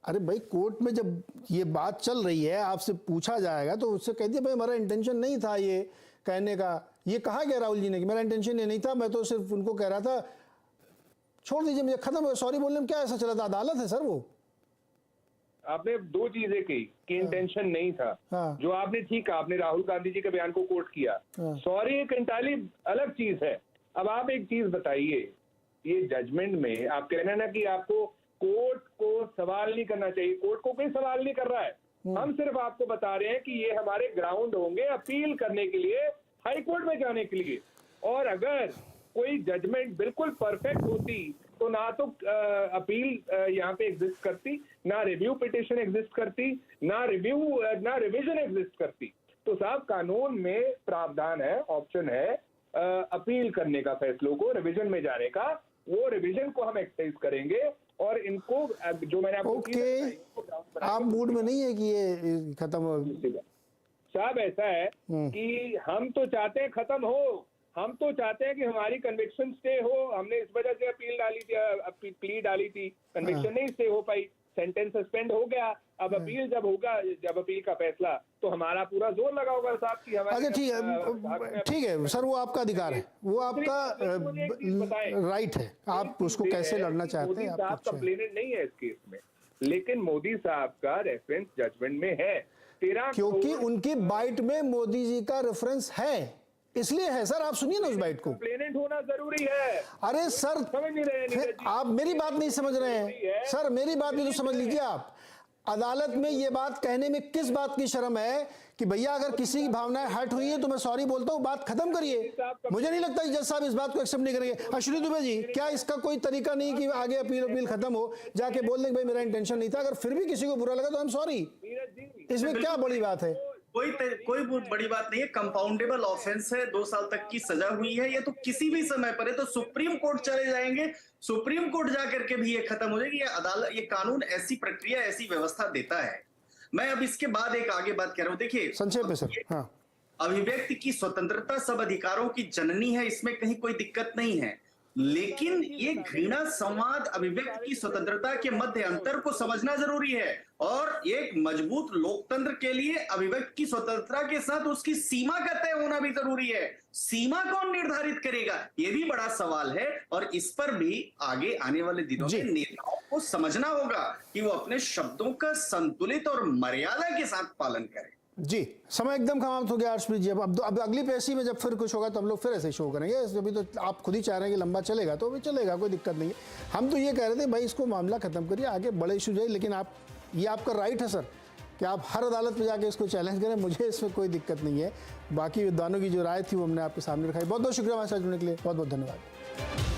अरे भाई, कोर्ट में जब ये बात चल रही है, आपसे पूछा जाएगा तो उससे कह दिए भाई हमारा इंटेंशन नहीं था ये कहने का। ये कहा गया राहुल जी ने कि मेरा इंटेंशन ये नहीं था, मैं तो सिर्फ उनको कह रहा था, छोड़ दीजिए मुझे, खत्म हो। सॉरी बोलने में क्या ऐसा चला था? अदालत है सर वो। आपने दो चीजें कही कि इंटेंशन नहीं था, जो आपने ठीक कहा, आपने राहुल गांधी जी के बयान को कोट किया। सॉरी एक इंटायरली अलग चीज है। अब आप एक चीज बताइए, ये जजमेंट में आप कहना ना कि आपको कोर्ट को सवाल नहीं करना चाहिए, कोर्ट को कोई सवाल नहीं कर रहा है। हम सिर्फ आपको बता रहे हैं कि ये हमारे ग्राउंड होंगे अपील करने के लिए, हाई कोर्ट में जाने के लिए। और अगर कोई जजमेंट बिल्कुल परफेक्ट होती तो ना तो अपील यहाँ पे एग्जिस्ट करती, ना रिव्यू पिटिशन एग्जिस्ट करती, ना रिवीजन एग्जिस्ट करती। तो साहब कानून में प्रावधान है, ऑप्शन है अपील करने का, फैसलों को रिवीजन में जाने का। वो रिवीजन को हम एक्सरसाइज करेंगे और इनको जो मैंने आपको आप मूड में नहीं है कि ये खत्म हो? साहब ऐसा है कि हम तो चाहते हैं खत्म हो, हम तो चाहते हैं कि हमारी कन्विक्शन स्टे हो। हमने इस वजह से प्ली डाली थी, कन्विक्शन नहीं स्टे हो पाई, सेंटेंस सस्पेंड हो गया। अब अपील जब होगा, जब अपील का फैसला, तो हमारा पूरा जोर लगा होगा साहब की हमारे। अच्छा ठीक है सर, वो आपका अधिकार है, वो आपका राइट है, आप उसको कैसे लड़ना चाहते हैं। आप कंप्लेनेंट नहीं है इस केस में, लेकिन मोदी साहब का रेफरेंस जजमेंट में है 13, क्योंकि उनकी बाइट में मोदी जी का रेफरेंस है, इसलिए है सर। आप सुनिए ना उस बाइट को। कंप्लेनेंट होना जरूरी है। अरे सर समझ नहीं रहे आप, मेरी बात नहीं समझ रहे हैं सर, मेरी बात भी तो समझ लीजिए आप। अदालत में ये बात कहने में किस बात की शर्म है कि भैया अगर किसी की भावनाएं हर्ट हुई है तो मैं सॉरी बोलता हूं, बात खत्म करिए। मुझे नहीं लगता जज साहब इस बात को एक्सेप्ट नहीं करेंगे। अश्विनी दुबे जी, क्या इसका कोई तरीका नहीं कि आगे अपील खत्म हो, जाके बोल दें भाई मेरा इंटेंशन नहीं था, अगर फिर भी किसी को बुरा लगा तो आई एम सॉरी, इसमें क्या बड़ी बात है? कोई बड़ी बात नहीं है। कंपाउंडेबल ऑफेंस है, 2 साल तक की सजा हुई है। ये तो किसी भी समय पर है तो सुप्रीम कोर्ट चले जाएंगे, सुप्रीम कोर्ट जाकर के भी ये खत्म हो जाएगी। ये अदालत, ये कानून ऐसी प्रक्रिया, ऐसी व्यवस्था देता है। मैं अब इसके बाद एक आगे बात कर रहा हूं। देखिए संक्षेप में सर। हाँ, अभिव्यक्ति की स्वतंत्रता सब अधिकारों की जननी है, इसमें कहीं कोई दिक्कत नहीं है, लेकिन ये घृणा, संवाद, अभिव्यक्ति की स्वतंत्रता के मध्य अंतर को समझना जरूरी है। और एक मजबूत लोकतंत्र के लिए अभिव्यक्ति की स्वतंत्रता के साथ उसकी सीमा का तय होना भी जरूरी है। सीमा कौन निर्धारित करेगा, ये भी बड़ा सवाल है। और इस पर भी आगे आने वाले दिनों में नेताओं को समझना होगा कि वो अपने शब्दों का संतुलित और मर्यादा के साथ पालन करें। जी, समय एकदम समाप्त हो गया अर्शप्रीत जी। अब अगली पेशी में जब फिर कुछ होगा तो हम लोग फिर ऐसे शो करेंगे। अभी तो आप खुद ही चाह रहे हैं कि लंबा चलेगा तो अभी चलेगा, कोई दिक्कत नहीं है। हम तो ये कह रहे थे भाई इसको मामला खत्म करिए, आगे बड़े इशू जाए, लेकिन आप, ये आपका राइट है सर कि आप हर अदालत में जाके इसको चैलेंज करें, मुझे इसमें कोई दिक्कत नहीं है। बाकी विद्वानों की जो राय थी वो हमने आपके सामने रखाई। बहुत बहुत शुक्रिया हमारे साथ जुड़ने के लिए, बहुत बहुत धन्यवाद।